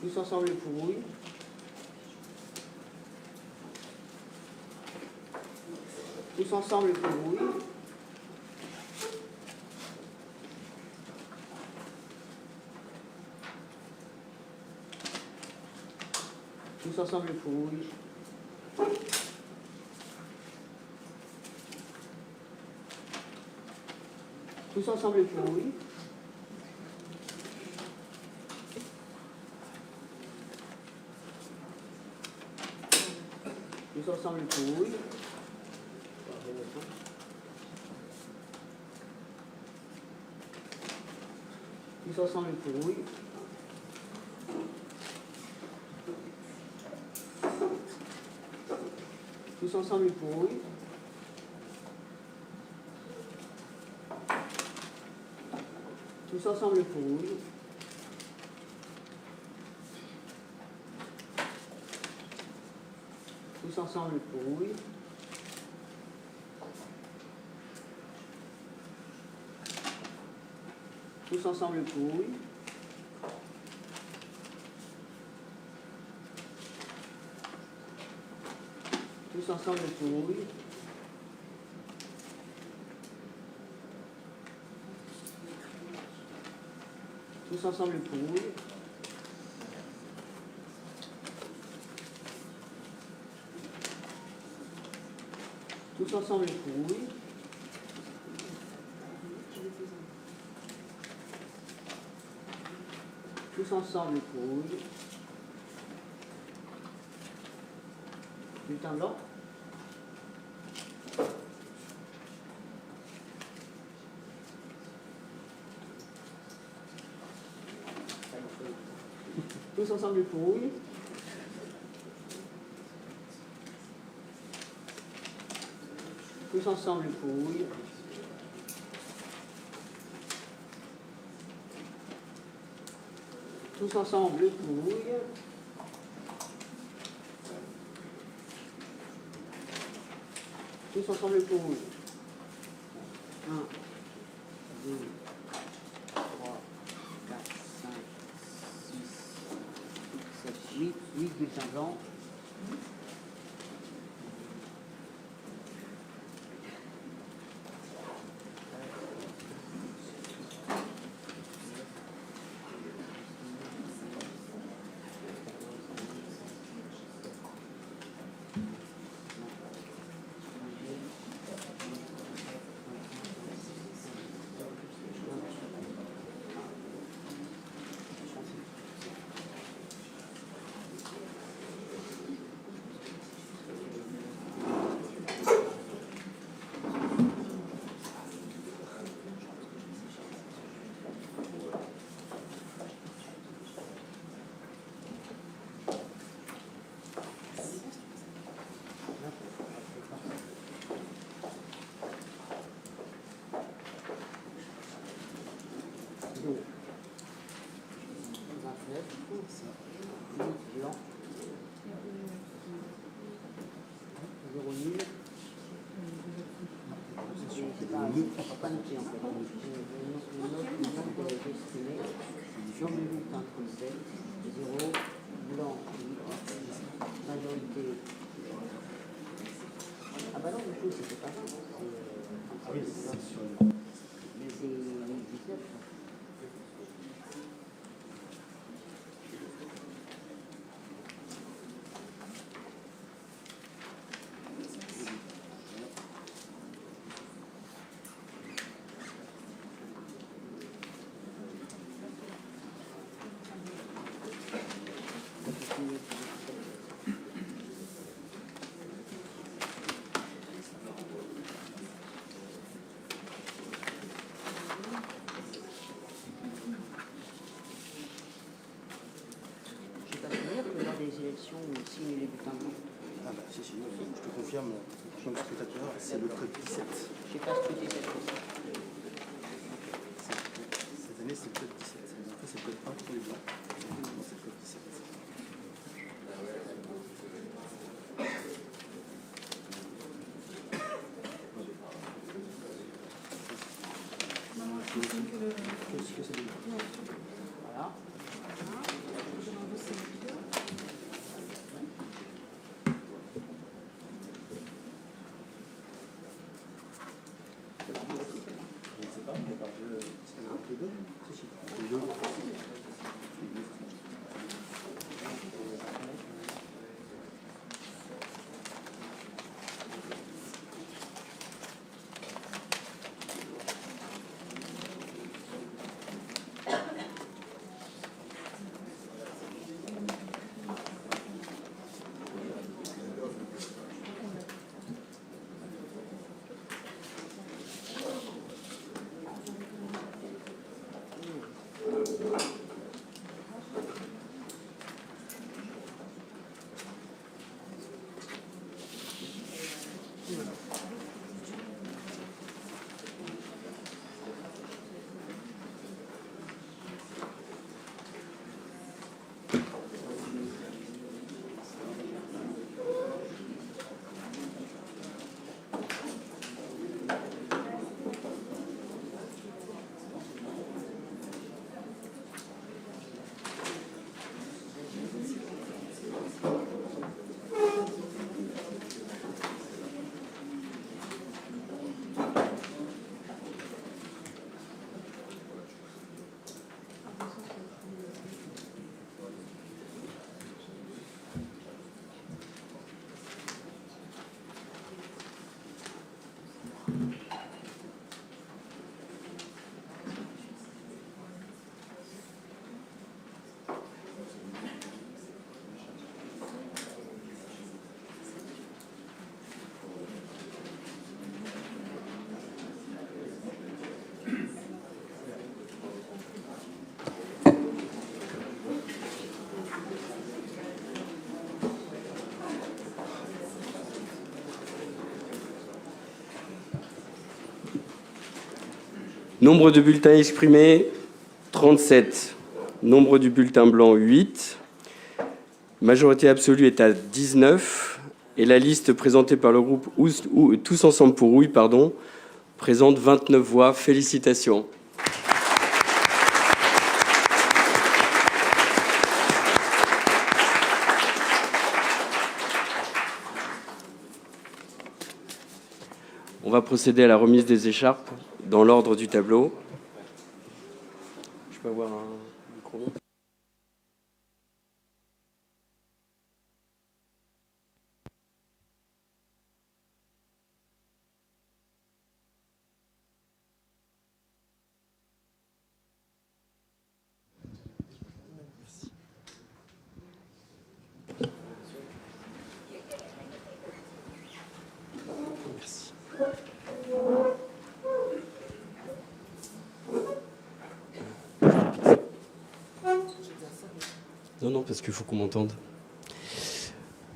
Tous ensemble pour oui. Tous ensemble pour oui. Tous ensemble pour oui. Tous ensemble pour oui. Tous ensemble pour oui. Tous ensemble pour oui. Tous ensemble pour oui. Tous ensemble pour oui. Tous ensemble pour oui. Tous ensemble pour oui. Tous ensemble pour oui. Tous ensemble pour oui. Tous ensemble pour oui. Tous ensemble pour oui. Bulletin blanc. Tous ensemble pour oui. Tous ensemble pour oui. Tous ensemble pour oui. Tous ensemble pour oui. 1, 2, 3, 4, 5, 6, 7, 8. 8 bulletins blancs. Pas noté en fait. Le nombre de destinés, Jean bulletin 37, 0, blanc 8, majorité. Ah bah non, du coup, c'était pas ça. Mais c'est 19. Des élections, on signe les bulletins blancs. Ah bah si, je te confirme, le scrutateur, c'est le code 17. Je n'ai pas scruté cette fois. Cette année, c'est le code 17. En fait, c'est le code 1 pour les blancs. C'est le code 17. Voilà. Nombre de bulletins exprimés, 37. Nombre du bulletin blanc, 8. Majorité absolue est à 19. Et la liste présentée par le groupe Tous Ensemble pour Oui, présente 29 voix. Félicitations. On va procéder à la remise des écharpes dans l'ordre du tableau. Je peux avoir un micro ? Non, parce qu'il faut qu'on m'entende.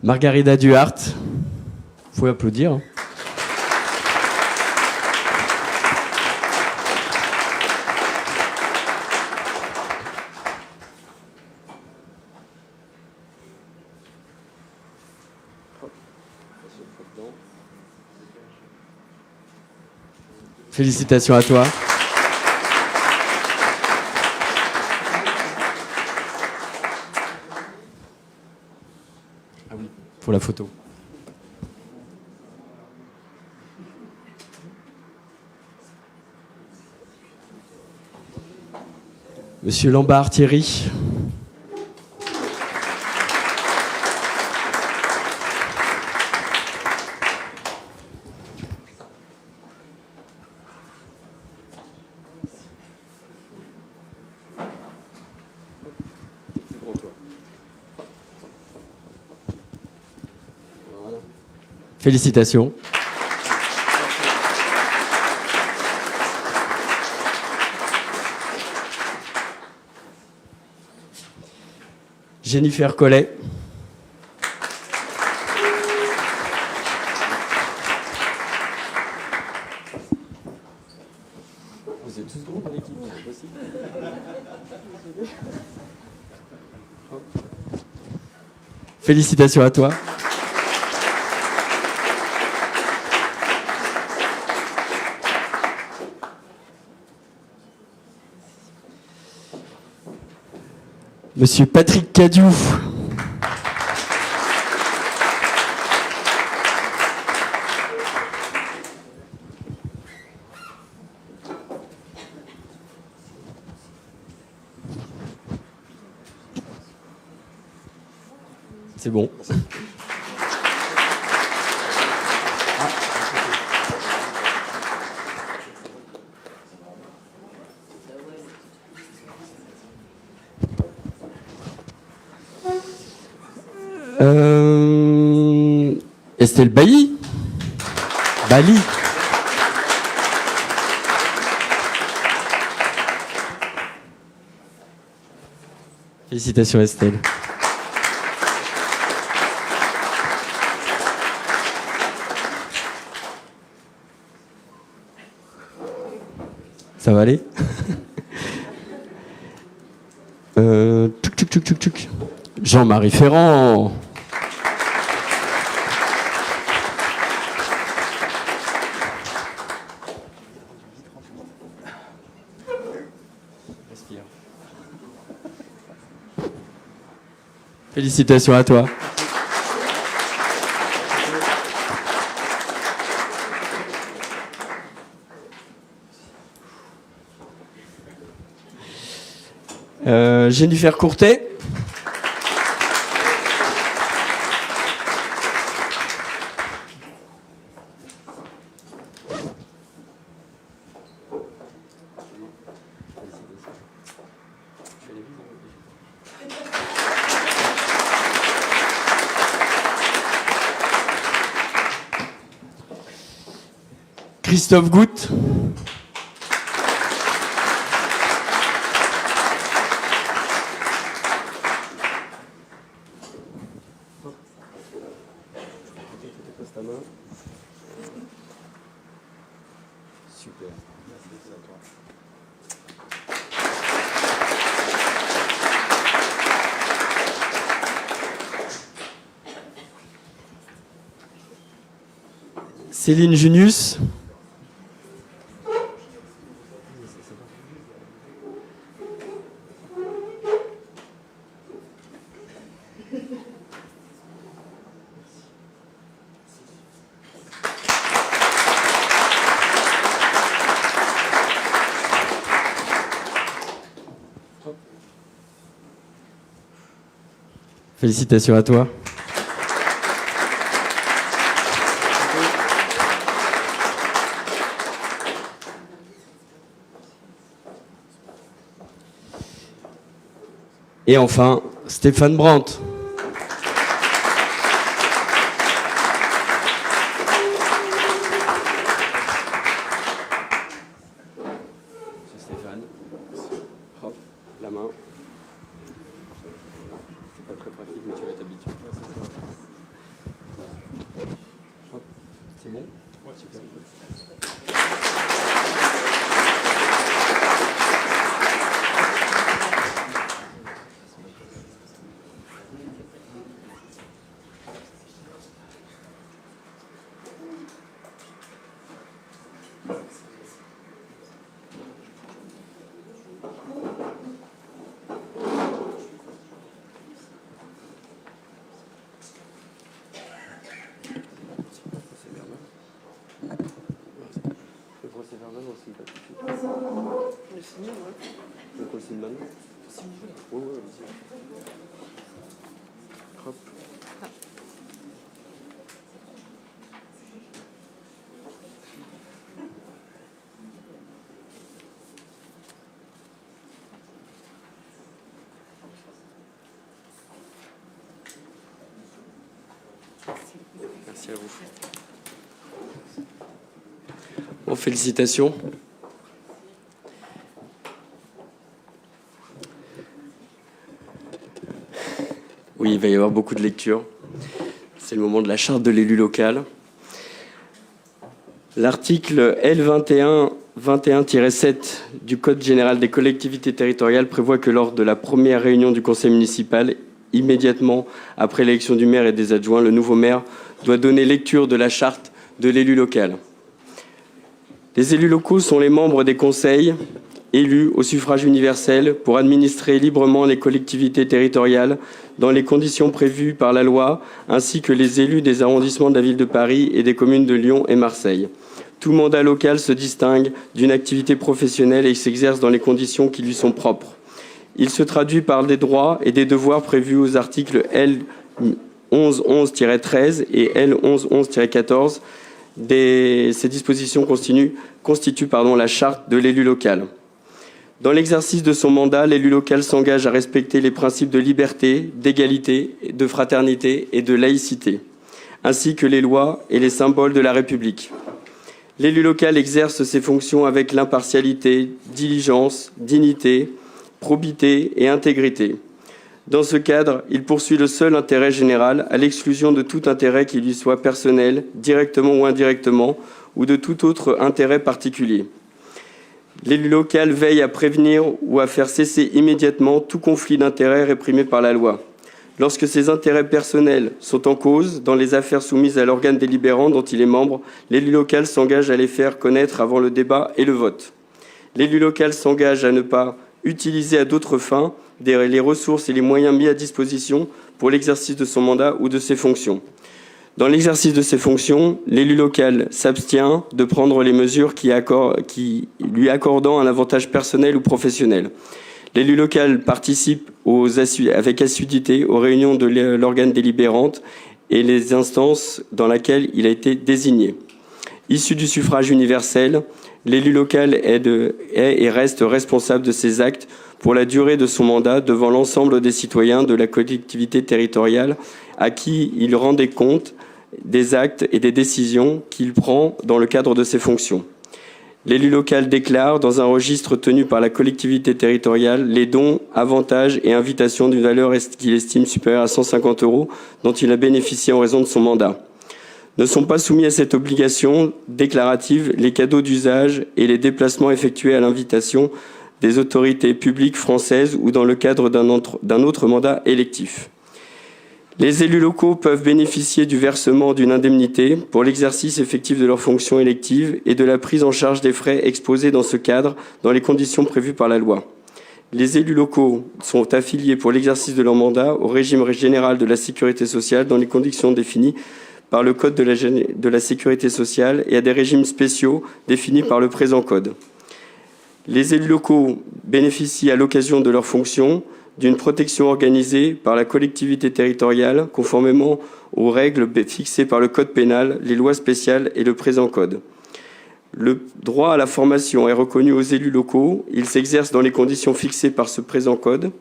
Margarida Duhart, vous pouvez applaudir. Félicitations à toi. Pour la photo. Monsieur Lambard Thierry. Félicitations. Jennifer Collet. Félicitations à toi. Monsieur Patrick Cadiou. C'est bon. Estelle Bailly. Bali. Félicitations Estelle. Ça va aller? Tchouk. Jean-Marie Ferrand. Respire. Félicitations à toi. Jennifer Courtet. Christophe Goutte. Super. Merci à toi. Céline Junius. Félicitations à toi. Et enfin, Stéphane Brandt. Stéphane. Hop, la main. C'est pas très pratique, mais tu vas t'habituer. Hop, c'est bon? Ouais, super. Le procès verbal, on signe pas tout de suite. Le signe, ouais. Donc on signe maintenant? Oui, oui, vas-y. Hop. Merci à vous. Bon, félicitations. Oui, il va y avoir beaucoup de lectures. C'est le moment de la charte de l'élu local. L'article L21-21-7 du Code général des collectivités territoriales prévoit que lors de la première réunion du conseil municipal, immédiatement après l'élection du maire et des adjoints, le nouveau maire doit donner lecture de la charte de l'élu local. Les élus locaux sont les membres des conseils élus au suffrage universel pour administrer librement les collectivités territoriales dans les conditions prévues par la loi, ainsi que les élus des arrondissements de la ville de Paris et des communes de Lyon et Marseille. Tout mandat local se distingue d'une activité professionnelle et s'exerce dans les conditions qui lui sont propres. Il se traduit par des droits et des devoirs prévus aux articles L 1111-13 et L 1111-14. Ces dispositions constituent la charte de l'élu local. Dans l'exercice de son mandat, l'élu local s'engage à respecter les principes de liberté, d'égalité, de fraternité et de laïcité, ainsi que les lois et les symboles de la République. L'élu local exerce ses fonctions avec l'impartialité, diligence, dignité, probité et intégrité. Dans ce cadre, il poursuit le seul intérêt général, à l'exclusion de tout intérêt qui lui soit personnel, directement ou indirectement, ou de tout autre intérêt particulier. L'élu local veille à prévenir ou à faire cesser immédiatement tout conflit d'intérêts réprimé par la loi. Lorsque ses intérêts personnels sont en cause dans les affaires soumises à l'organe délibérant dont il est membre, l'élu local s'engage à les faire connaître avant le débat et le vote. L'élu local s'engage à ne pas utiliser à d'autres fins les ressources et les moyens mis à disposition pour l'exercice de son mandat ou de ses fonctions. Dans l'exercice de ses fonctions, l'élu local s'abstient de prendre les mesures qui lui accordant un avantage personnel ou professionnel. L'élu local participe avec assiduité aux réunions de l'organe délibérante et les instances dans lesquelles il a été désigné. Issu du suffrage universel, l'élu local est et reste responsable de ses actes pour la durée de son mandat devant l'ensemble des citoyens de la collectivité territoriale à qui il rend des comptes des actes et des décisions qu'il prend dans le cadre de ses fonctions. L'élu local déclare dans un registre tenu par la collectivité territoriale les dons, avantages et invitations d'une valeur qu'il estime supérieure à 150 € dont il a bénéficié en raison de son mandat. Ne sont pas soumis à cette obligation déclarative les cadeaux d'usage et les déplacements effectués à l'invitation des autorités publiques françaises ou dans le cadre d'un autre mandat électif. Les élus locaux peuvent bénéficier du versement d'une indemnité pour l'exercice effectif de leurs fonctions électives et de la prise en charge des frais exposés dans ce cadre dans les conditions prévues par la loi. Les élus locaux sont affiliés pour l'exercice de leur mandat au régime général de la sécurité sociale dans les conditions définies par le Code de la sécurité sociale et à des régimes spéciaux définis par le présent Code. Les élus locaux bénéficient à l'occasion de leurs fonctions d'une protection organisée par la collectivité territoriale conformément aux règles fixées par le Code pénal, les lois spéciales et le présent Code. Le droit à la formation est reconnu aux élus locaux. Il s'exerce dans les conditions fixées par ce présent Code.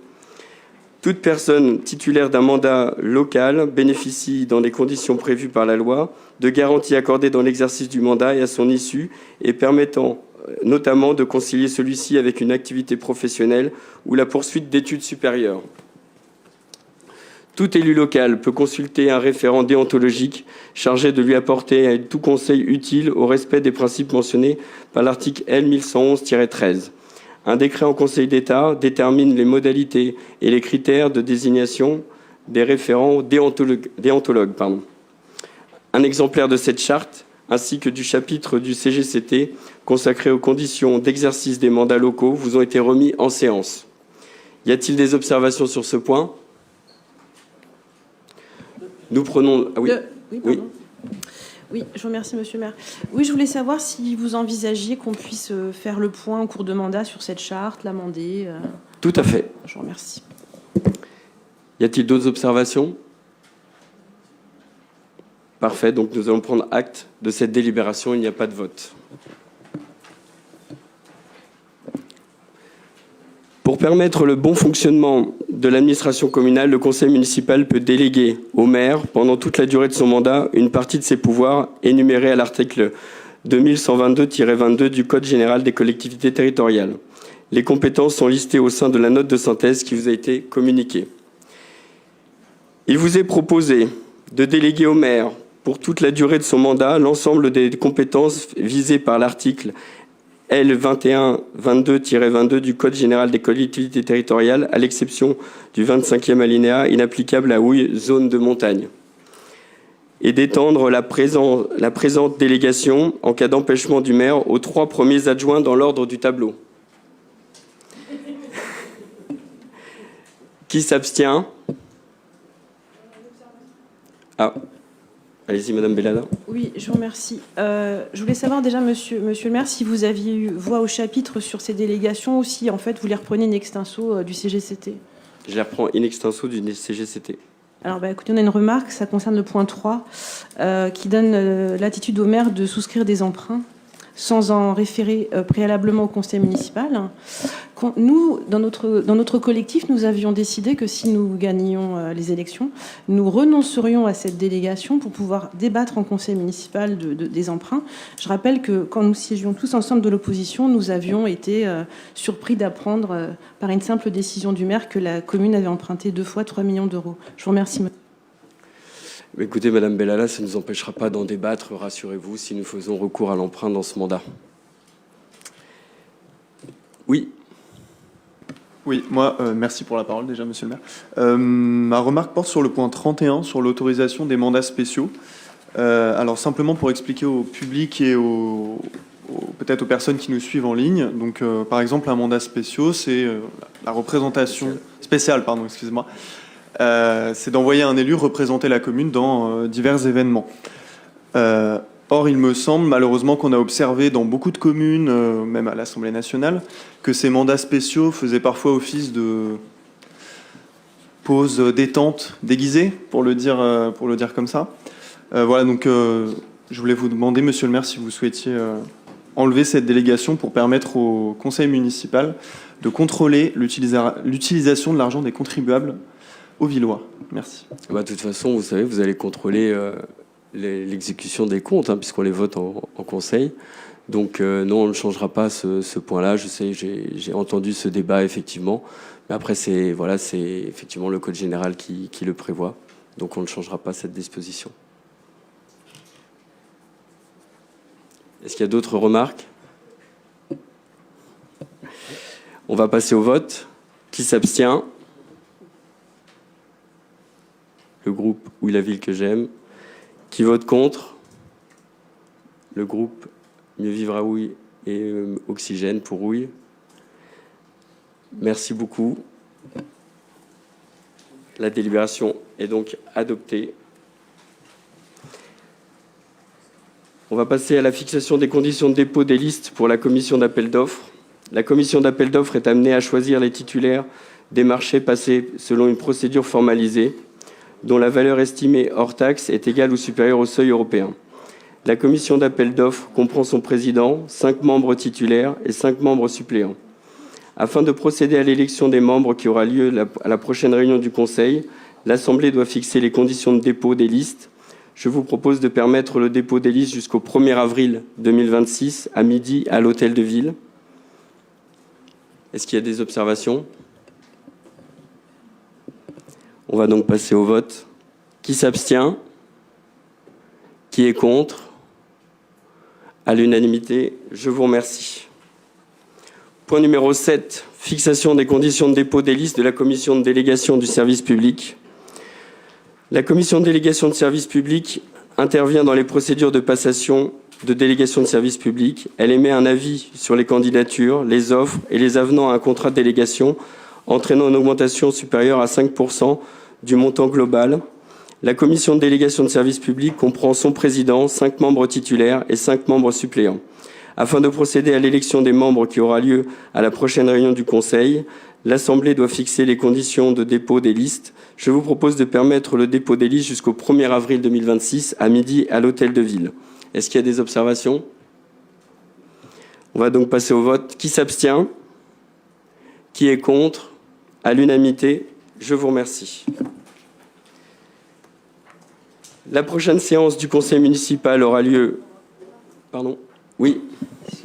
Toute personne titulaire d'un mandat local bénéficie, dans les conditions prévues par la loi, de garanties accordées dans l'exercice du mandat et à son issue et permettant notamment de concilier celui-ci avec une activité professionnelle ou la poursuite d'études supérieures. Tout élu local peut consulter un référent déontologique chargé de lui apporter tout conseil utile au respect des principes mentionnés par l'article L 1111-13. Un décret en Conseil d'État détermine les modalités et les critères de désignation des référents déontologues. Un exemplaire de cette charte ainsi que du chapitre du CGCT consacré aux conditions d'exercice des mandats locaux vous ont été remis en séance. Y a-t-il des observations sur ce point ? Nous prenons... Ah oui. Oui. Oui, je vous remercie, monsieur le maire. Oui, je voulais savoir si vous envisagiez qu'on puisse faire le point en cours de mandat sur cette charte, l'amender. Tout à fait. Je vous remercie. Y a-t-il d'autres observations ? Parfait, donc nous allons prendre acte de cette délibération. Il n'y a pas de vote. Pour permettre le bon fonctionnement de l'administration communale, le conseil municipal peut déléguer au maire, pendant toute la durée de son mandat, une partie de ses pouvoirs énumérés à l'article 2122-22 du Code général des collectivités territoriales. Les compétences sont listées au sein de la note de synthèse qui vous a été communiquée. Il vous est proposé de déléguer au maire, pour toute la durée de son mandat l'ensemble des compétences visées par l'article L. 2122-22 du Code général des collectivités territoriales, à l'exception du 25e alinéa inapplicable à Houille, zone de montagne. Et d'étendre la présente délégation, en cas d'empêchement du maire, aux 3 premiers adjoints dans l'ordre du tableau. Qui s'abstient? Ah, allez-y, Madame Bellala. Oui, je vous remercie. Je voulais savoir déjà, monsieur le maire, si vous aviez eu voix au chapitre sur ces délégations ou si, en fait, vous les reprenez in extenso du CGCT. Je les reprends in extenso du CGCT. Alors, écoutez, on a une remarque, ça concerne le point 3, qui donne l'attitude au maire de souscrire des emprunts sans en référer préalablement au conseil municipal. Nous, dans notre collectif, nous avions décidé que si nous gagnions les élections, nous renoncerions à cette délégation pour pouvoir débattre en conseil municipal des emprunts. Je rappelle que quand nous siégions tous ensemble de l'opposition, nous avions été surpris d'apprendre par une simple décision du maire que la commune avait emprunté 2 fois 3 millions d'euros. Je vous remercie. Écoutez, Madame Bellala, ça ne nous empêchera pas d'en débattre, rassurez-vous, si nous faisons recours à l'emprunt dans ce mandat. Oui. Oui, moi, merci pour la parole déjà, monsieur le maire. Ma remarque porte sur le point 31, sur l'autorisation des mandats spéciaux. Alors, simplement pour expliquer au public et peut-être aux personnes qui nous suivent en ligne. Donc, par exemple, un mandat spécial, c'est la représentation spéciale, pardon, excusez-moi. C'est d'envoyer un élu représenter la commune dans divers événements. Or, il me semble malheureusement qu'on a observé dans beaucoup de communes, même à l'Assemblée nationale, que ces mandats spéciaux faisaient parfois office de pause détente déguisée, pour le dire comme ça. Voilà, donc je voulais vous demander, monsieur le maire, si vous souhaitiez enlever cette délégation pour permettre au conseil municipal de contrôler l'utilisation de l'argent des contribuables aux Villois. Merci. De toute façon, vous savez, vous allez contrôler l'exécution des comptes, puisqu'on les vote en conseil. Donc non, on ne changera pas ce point-là. Je sais, j'ai entendu ce débat, effectivement. Mais après, c'est effectivement le Code général qui le prévoit. Donc on ne changera pas cette disposition. Est-ce qu'il y a d'autres remarques? On va passer au vote. Qui s'abstient? Le groupe Oui la ville que j'aime. Qui vote contre? Le groupe Mieux vivre à Houille et Oxygène pour Houille. Merci beaucoup. La délibération est donc adoptée. On va passer à la fixation des conditions de dépôt des listes pour la commission d'appel d'offres. La commission d'appel d'offres est amenée à choisir les titulaires des marchés passés selon une procédure formalisée, dont la valeur estimée hors taxe est égale ou supérieure au seuil européen. La commission d'appel d'offres comprend son président, 5 membres titulaires et 5 membres suppléants. Afin de procéder à l'élection des membres qui aura lieu à la prochaine réunion du Conseil, l'Assemblée doit fixer les conditions de dépôt des listes. Je vous propose de permettre le dépôt des listes jusqu'au 1er avril 2026 à midi à l'Hôtel de Ville. Est-ce qu'il y a des observations? On va donc passer au vote. Qui s'abstient? Qui est contre? À l'unanimité, je vous remercie. Point numéro 7, fixation des conditions de dépôt des listes de la commission de délégation du service public. La commission de délégation de service public intervient dans les procédures de passation de délégation de service public. Elle émet un avis sur les candidatures, les offres et les avenants à un contrat de délégation entraînant une augmentation supérieure à 5% du montant global. La commission de délégation de service public comprend son président, 5 membres titulaires et 5 membres suppléants. Afin de procéder à l'élection des membres qui aura lieu à la prochaine réunion du Conseil, l'Assemblée doit fixer les conditions de dépôt des listes. Je vous propose de permettre le dépôt des listes jusqu'au 1er avril 2026 à midi à l'Hôtel de Ville. Est-ce qu'il y a des observations? On va donc passer au vote. Qui s'abstient? Qui est contre? À l'unanimité, je vous remercie. La prochaine séance du Conseil municipal aura lieu... Pardon? Oui.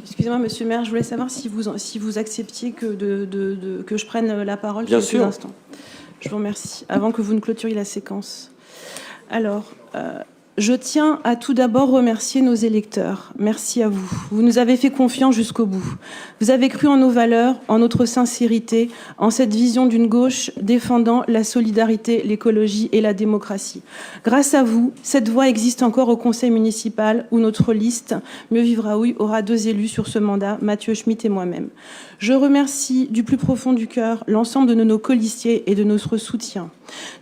Excusez-moi, monsieur le maire, je voulais savoir si vous acceptiez que je prenne la parole Bien quelques sûr. instants. Je vous remercie. Avant que vous ne clôturiez la séquence. Alors, Je tiens à tout d'abord remercier nos électeurs. Merci à vous. Vous nous avez fait confiance jusqu'au bout. Vous avez cru en nos valeurs, en notre sincérité, en cette vision d'une gauche défendant la solidarité, l'écologie et la démocratie. Grâce à vous, cette voie existe encore au conseil municipal où notre liste, Mieux vivre à Houille, aura 2 élus sur ce mandat, Mathieu Schmitt et moi-même. Je remercie du plus profond du cœur l'ensemble de nos colistiers et de notre soutien.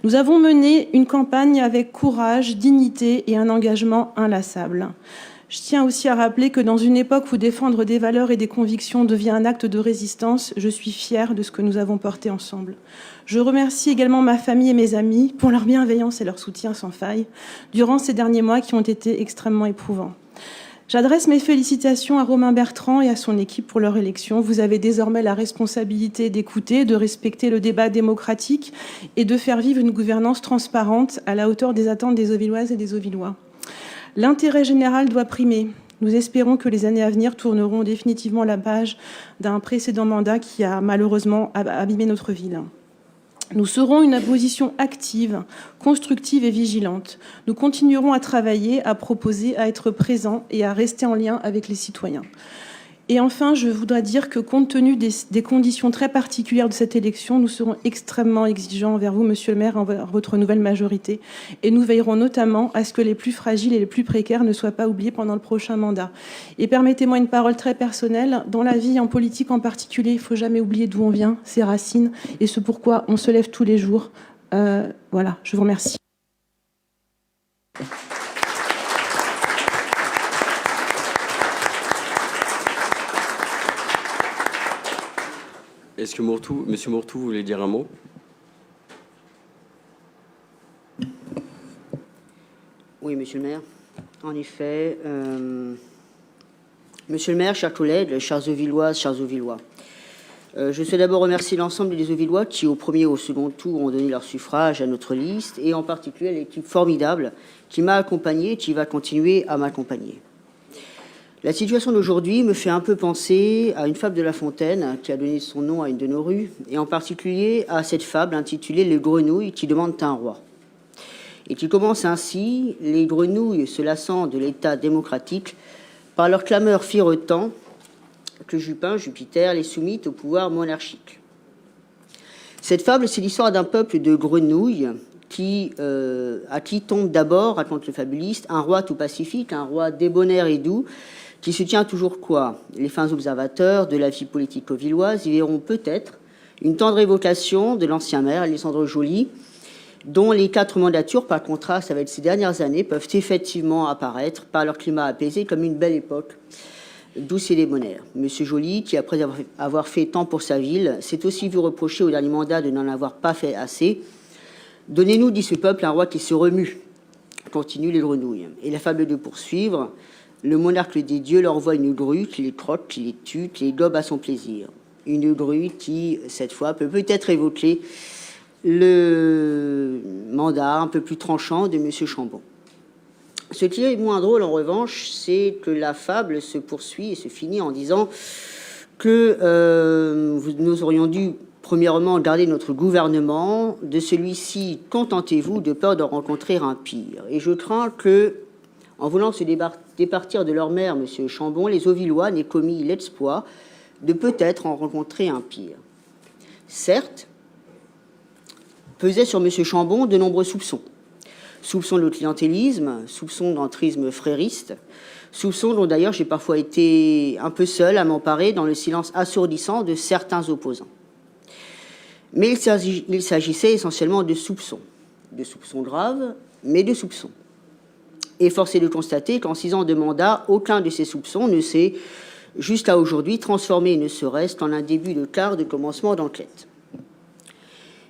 Nous avons mené une campagne avec courage, dignité et un engagement inlassable. Je tiens aussi à rappeler que dans une époque où défendre des valeurs et des convictions devient un acte de résistance, je suis fière de ce que nous avons porté ensemble. Je remercie également ma famille et mes amis pour leur bienveillance et leur soutien sans faille durant ces derniers mois qui ont été extrêmement éprouvants. J'adresse mes félicitations à Romain Bertrand et à son équipe pour leur élection. Vous avez désormais la responsabilité d'écouter, de respecter le débat démocratique et de faire vivre une gouvernance transparente à la hauteur des attentes des Auvilloises et des Auvillois. L'intérêt général doit primer. Nous espérons que les années à venir tourneront définitivement la page d'un précédent mandat qui a malheureusement abîmé notre ville. Nous serons une opposition active, constructive et vigilante. Nous continuerons à travailler, à proposer, à être présents et à rester en lien avec les citoyens. Et enfin, je voudrais dire que compte tenu des conditions très particulières de cette élection, nous serons extrêmement exigeants envers vous, Monsieur le maire, envers votre nouvelle majorité. Et nous veillerons notamment à ce que les plus fragiles et les plus précaires ne soient pas oubliés pendant le prochain mandat. Et permettez-moi une parole très personnelle. Dans la vie, en politique en particulier, il ne faut jamais oublier d'où on vient, ses racines, et ce pourquoi on se lève tous les jours. Voilà, je vous remercie. Est-ce que Monsieur Mourtou voulait dire un mot? Oui, Monsieur le maire. En effet, Monsieur le maire, chers collègues, chers Auvilloises, chers Auvillois, je souhaite d'abord remercier l'ensemble des Auvillois qui, au premier et au second tour, ont donné leur suffrage à notre liste, et en particulier l'équipe formidable qui m'a accompagné et qui va continuer à m'accompagner. La situation d'aujourd'hui me fait un peu penser à une fable de La Fontaine qui a donné son nom à une de nos rues, et en particulier à cette fable intitulée « Les grenouilles qui demandent un roi ». Et qui commence ainsi: les grenouilles se lassant de l'État démocratique, par leur clameur firent tant que Jupiter les soumit au pouvoir monarchique. Cette fable, c'est l'histoire d'un peuple de grenouilles à qui tombe d'abord, raconte le fabuliste, un roi tout pacifique, un roi débonnaire et doux, qui se tient toujours quoi? Les fins observateurs de la vie politique auvilloise y verront peut-être une tendre évocation de l'ancien maire, Alessandro Joly, dont les 4 mandatures, par contraste avec ces dernières années, peuvent effectivement apparaître, par leur climat apaisé, comme une belle époque, douce et débonnaire. Monsieur Joly, qui après avoir fait tant pour sa ville, s'est aussi vu reprocher au dernier mandat de n'en avoir pas fait assez. Donnez-nous, dit ce peuple, un roi qui se remue, continuent les grenouilles. Et la fable de poursuivre: le monarque des dieux leur envoie une grue qui les croque, qui les tue, qui les gobe à son plaisir. Une grue qui, cette fois, peut peut-être évoquer le mandat un peu plus tranchant de M. Chambon. Ce qui est moins drôle, en revanche, c'est que la fable se poursuit et se finit en disant que nous aurions dû, premièrement, garder notre gouvernement. De celui-ci, contentez-vous, de peur de rencontrer un pire. Et je crains que, en voulant se départir de leur maire, M. Chambon, les Auvillois n'aient commis l'exploit de peut-être en rencontrer un pire. Certes, pesaient sur M. Chambon de nombreux soupçons. Soupçons de clientélisme, soupçons d'entrisme frériste, soupçons dont d'ailleurs j'ai parfois été un peu seul à m'emparer dans le silence assourdissant de certains opposants. Mais il s'agissait essentiellement de soupçons graves, mais de soupçons. Et force est de constater qu'en 6 ans de mandat, aucun de ces soupçons ne s'est, jusqu'à aujourd'hui, transformé ne serait-ce qu'en un début de quart de commencement d'enquête.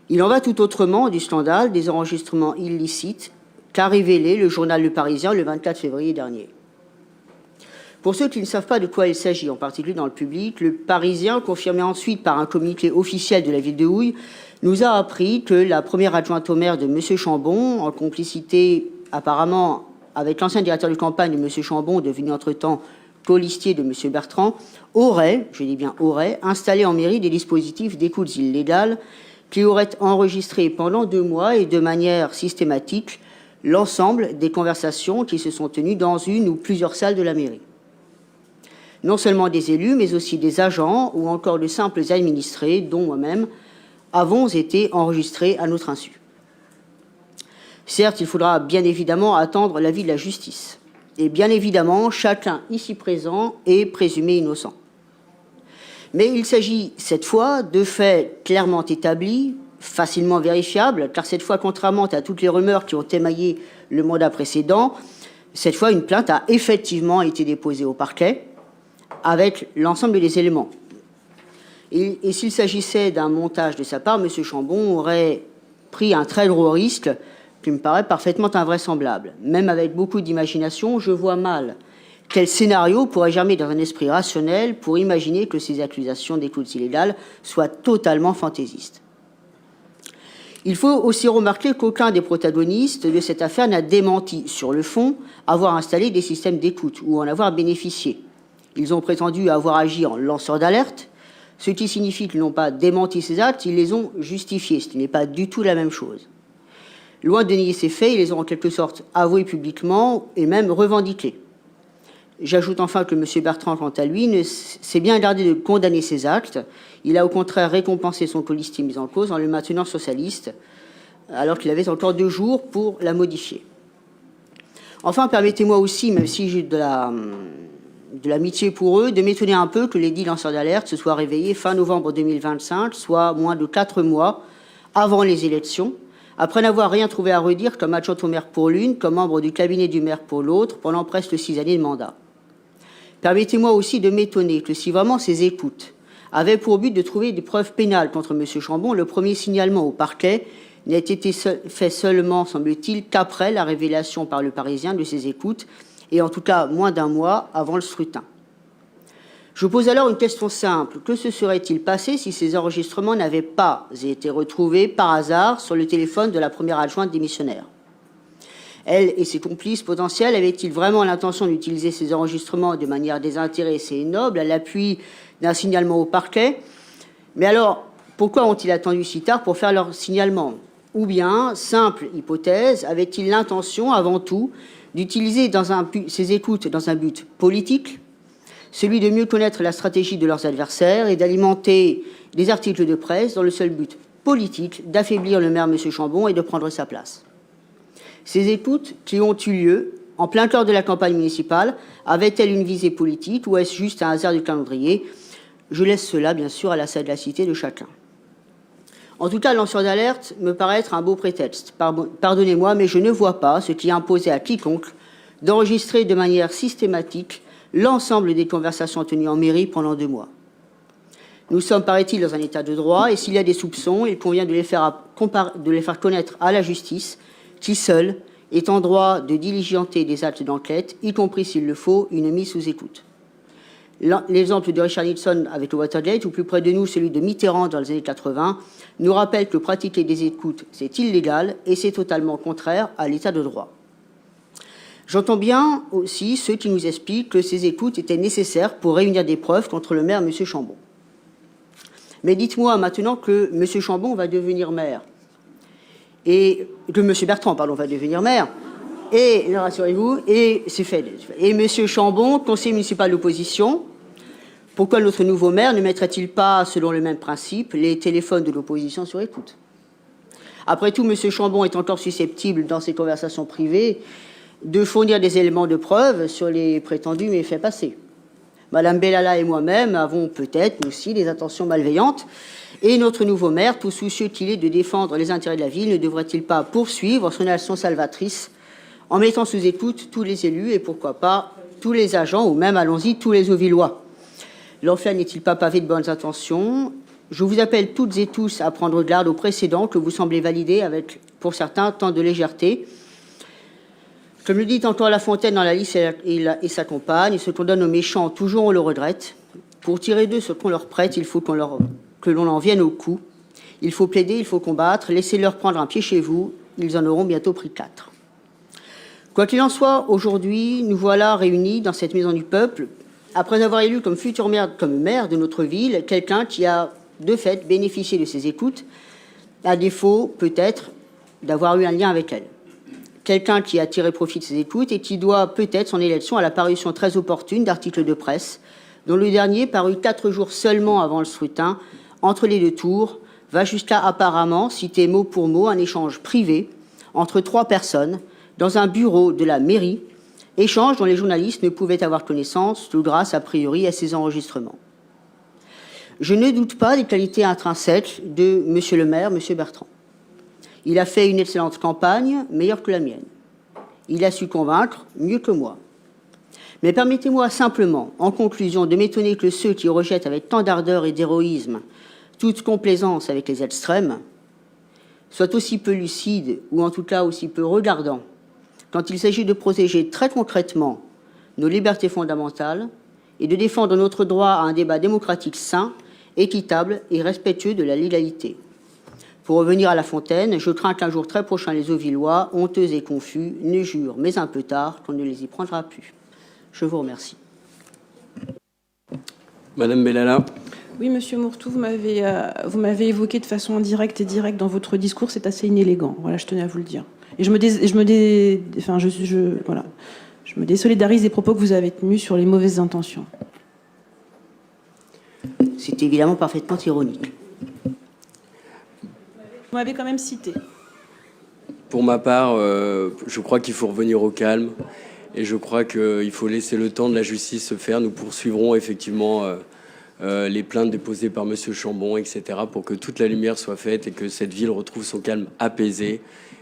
Il en va tout autrement du scandale des enregistrements illicites qu'a révélé le journal Le Parisien le 24 février dernier. Pour ceux qui ne savent pas de quoi il s'agit, en particulier dans le public, Le Parisien, confirmé ensuite par un communiqué officiel de la ville de Houille, nous a appris que la première adjointe au maire de M. Chambon, en complicité apparemment avec l'ancien directeur de campagne de M. Chambon, devenu entre-temps colistier de M. Bertrand, aurait, je dis bien aurait, installé en mairie des dispositifs d'écoutes illégales qui auraient enregistré pendant 2 mois et de manière systématique l'ensemble des conversations qui se sont tenues dans une ou plusieurs salles de la mairie. Non seulement des élus, mais aussi des agents ou encore de simples administrés, dont moi-même, avons été enregistrés à notre insu. Certes, il faudra bien évidemment attendre l'avis de la justice. Et bien évidemment, chacun ici présent est présumé innocent. Mais il s'agit cette fois de faits clairement établis, facilement vérifiables, car cette fois, contrairement à toutes les rumeurs qui ont émaillé le mandat précédent, cette fois, une plainte a effectivement été déposée au parquet avec l'ensemble des éléments. Et s'il s'agissait d'un montage de sa part, M. Chambon aurait pris un très gros risque qui me paraît parfaitement invraisemblable. Même avec beaucoup d'imagination, je vois mal quel scénario pourrait germer dans un esprit rationnel pour imaginer que ces accusations d'écoute illégale soient totalement fantaisistes. Il faut aussi remarquer qu'aucun des protagonistes de cette affaire n'a démenti, sur le fond, avoir installé des systèmes d'écoute ou en avoir bénéficié. Ils ont prétendu avoir agi en lanceurs d'alerte, ce qui signifie qu'ils n'ont pas démenti ces actes, ils les ont justifiés, ce qui n'est pas du tout la même chose. Loin de nier ces faits, ils les ont en quelque sorte avoués publiquement et même revendiqués. J'ajoute enfin que M. Bertrand, quant à lui, s'est bien gardé de condamner ces actes. Il a au contraire récompensé son colistier mis en cause en le maintenant sur sa liste, alors qu'il avait encore 2 jours pour la modifier. Enfin, permettez-moi aussi, même si j'ai de l'amitié pour eux, de m'étonner un peu que les 10 lanceurs d'alerte se soient réveillés fin novembre 2025, soit moins de 4 mois avant les élections, après n'avoir rien trouvé à redire comme adjointe au maire pour l'une, comme membre du cabinet du maire pour l'autre, pendant presque 6 années de mandat. Permettez-moi aussi de m'étonner que si vraiment ces écoutes avaient pour but de trouver des preuves pénales contre M. Chambon, le premier signalement au parquet n'ait été fait seulement, semble-t-il, qu'après la révélation par le Parisien de ces écoutes, et en tout cas moins d'1 mois avant le scrutin. Je pose alors une question simple. Que se serait-il passé si ces enregistrements n'avaient pas été retrouvés par hasard sur le téléphone de la première adjointe démissionnaire ? Elle et ses complices potentiels avaient-ils vraiment l'intention d'utiliser ces enregistrements de manière désintéressée et noble, à l'appui d'un signalement au parquet ? Mais alors, pourquoi ont-ils attendu si tard pour faire leur signalement ? Ou bien, simple hypothèse, avaient-ils l'intention, avant tout, d'utiliser ces écoutes dans un but politique, celui de mieux connaître la stratégie de leurs adversaires et d'alimenter des articles de presse dans le seul but politique d'affaiblir le maire M. Chambon et de prendre sa place. Ces écoutes qui ont eu lieu en plein cœur de la campagne municipale, avaient-elles une visée politique ou est-ce juste un hasard du calendrier ? Je laisse cela, bien sûr, à la sagacité de chacun. En tout cas, le lanceur d'alerte me paraît être un beau prétexte. Pardonnez-moi, mais je ne vois pas ce qui imposait à quiconque d'enregistrer de manière systématique l'ensemble des conversations tenues en mairie pendant 2 mois. Nous sommes, paraît-il, dans un état de droit, et s'il y a des soupçons, il convient de les faire connaître à la justice, qui seule est en droit de diligenter des actes d'enquête, y compris, s'il le faut, une mise sous écoute. L'exemple de Richard Nixon avec le Watergate, ou plus près de nous celui de Mitterrand dans les années 80, nous rappelle que pratiquer des écoutes, c'est illégal et c'est totalement contraire à l'état de droit. J'entends bien aussi ceux qui nous expliquent que ces écoutes étaient nécessaires pour réunir des preuves contre le maire M. Chambon. Mais dites-moi maintenant que M. Chambon va devenir maire, et que M. Bertrand, va devenir maire, et, rassurez-vous, et c'est fait. Et M. Chambon, conseiller municipal d'opposition, pourquoi notre nouveau maire ne mettrait-il pas, selon le même principe, les téléphones de l'opposition sur écoute ? Après tout, M. Chambon est encore susceptible, dans ses conversations privées, de fournir des éléments de preuve sur les prétendus méfaits passés. Madame Bellala et moi-même avons peut-être aussi des intentions malveillantes, et notre nouveau maire, tout soucieux qu'il est de défendre les intérêts de la ville, ne devrait-il pas poursuivre son action salvatrice en mettant sous écoute tous les élus et pourquoi pas tous les agents, ou même, allons-y, tous les Auvillois. L'enfer n'est-il pas pavé de bonnes intentions ? Je vous appelle toutes et tous à prendre garde aux précédents que vous semblez valider avec, pour certains, tant de légèreté. Comme le dit encore La Fontaine dans La Lys et sa compagne, ce qu'on donne aux méchants, toujours on le regrette. Pour tirer d'eux ce qu'on leur prête, il faut que l'on en vienne au coup. Il faut plaider, il faut combattre, laissez-leur prendre un pied chez vous, ils en auront bientôt pris 4. Quoi qu'il en soit, aujourd'hui, nous voilà réunis dans cette maison du peuple, après avoir élu comme futur maire, comme maire de notre ville, quelqu'un qui a, de fait, bénéficié de ses écoutes, à défaut, peut-être, d'avoir eu un lien avec elle. quelqu'un qui a tiré profit de ses écoutes et qui doit peut-être son élection à la parution très opportune d'articles de presse, dont le dernier, paru 4 jours seulement avant le scrutin, entre les 2 tours, va jusqu'à apparemment citer mot pour mot un échange privé entre 3 personnes dans un bureau de la mairie, échange dont les journalistes ne pouvaient avoir connaissance que grâce a priori à ces enregistrements. Je ne doute pas des qualités intrinsèques de M. le maire, M. Bertrand. Il a fait une excellente campagne, meilleure que la mienne. Il a su convaincre mieux que moi. Mais permettez-moi simplement, en conclusion, de m'étonner que ceux qui rejettent avec tant d'ardeur et d'héroïsme toute complaisance avec les extrêmes soient aussi peu lucides, ou en tout cas aussi peu regardants, quand il s'agit de protéger très concrètement nos libertés fondamentales et de défendre notre droit à un débat démocratique sain, équitable et respectueux de la légalité. Pour revenir à La Fontaine, je crains qu'un jour très prochain les Auvillois, honteux et confus, ne jurent, mais un peu tard, qu'on ne les y prendra plus. Je vous remercie. Madame Bellala. Oui, Monsieur Mourtou, vous m'avez évoqué de façon indirecte et directe dans votre discours. C'est assez inélégant. Voilà, je tenais à vous le dire. Et je me désolidarise des propos que vous avez tenus sur les mauvaises intentions. C'est évidemment parfaitement ironique. Vous m'avez quand même cité. Pour ma part, je crois qu'il faut revenir au calme et je crois qu'il faut laisser le temps de la justice se faire. Nous poursuivrons effectivement les plaintes déposées par Monsieur Chambon, etc., pour que toute la lumière soit faite et que cette ville retrouve son calme apaisé.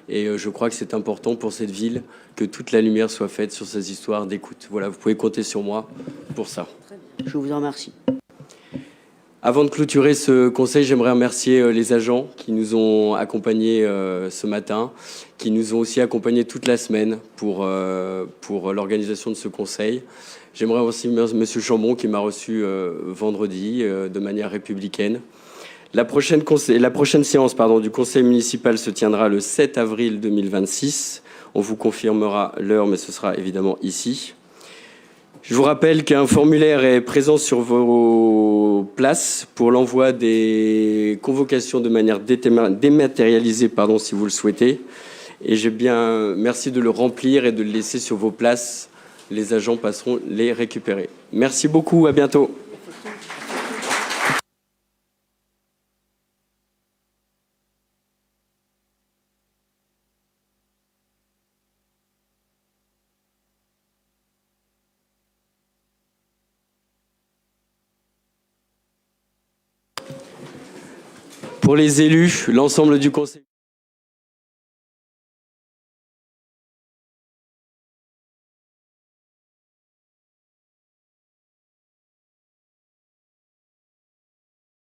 Et je crois que c'est important pour cette ville que toute la lumière soit faite sur ces histoires d'écoute. Voilà, vous pouvez compter sur moi pour ça. Je vous en remercie. Avant de clôturer ce conseil, j'aimerais remercier les agents qui nous ont accompagnés ce matin, qui nous ont aussi accompagnés toute la semaine pour l'organisation de ce conseil. J'aimerais aussi remercier M. Chambon qui m'a reçu vendredi de manière républicaine. La prochaine séance du conseil municipal se tiendra le 7 avril 2026. On vous confirmera l'heure, mais ce sera évidemment ici. Je vous rappelle qu'un formulaire est présent sur vos places pour l'envoi des convocations de manière dématérialisée, si vous le souhaitez. Et merci de le remplir et de le laisser sur vos places. Les agents passeront les récupérer. Merci beaucoup, à bientôt. Pour les élus, l'ensemble du conseil.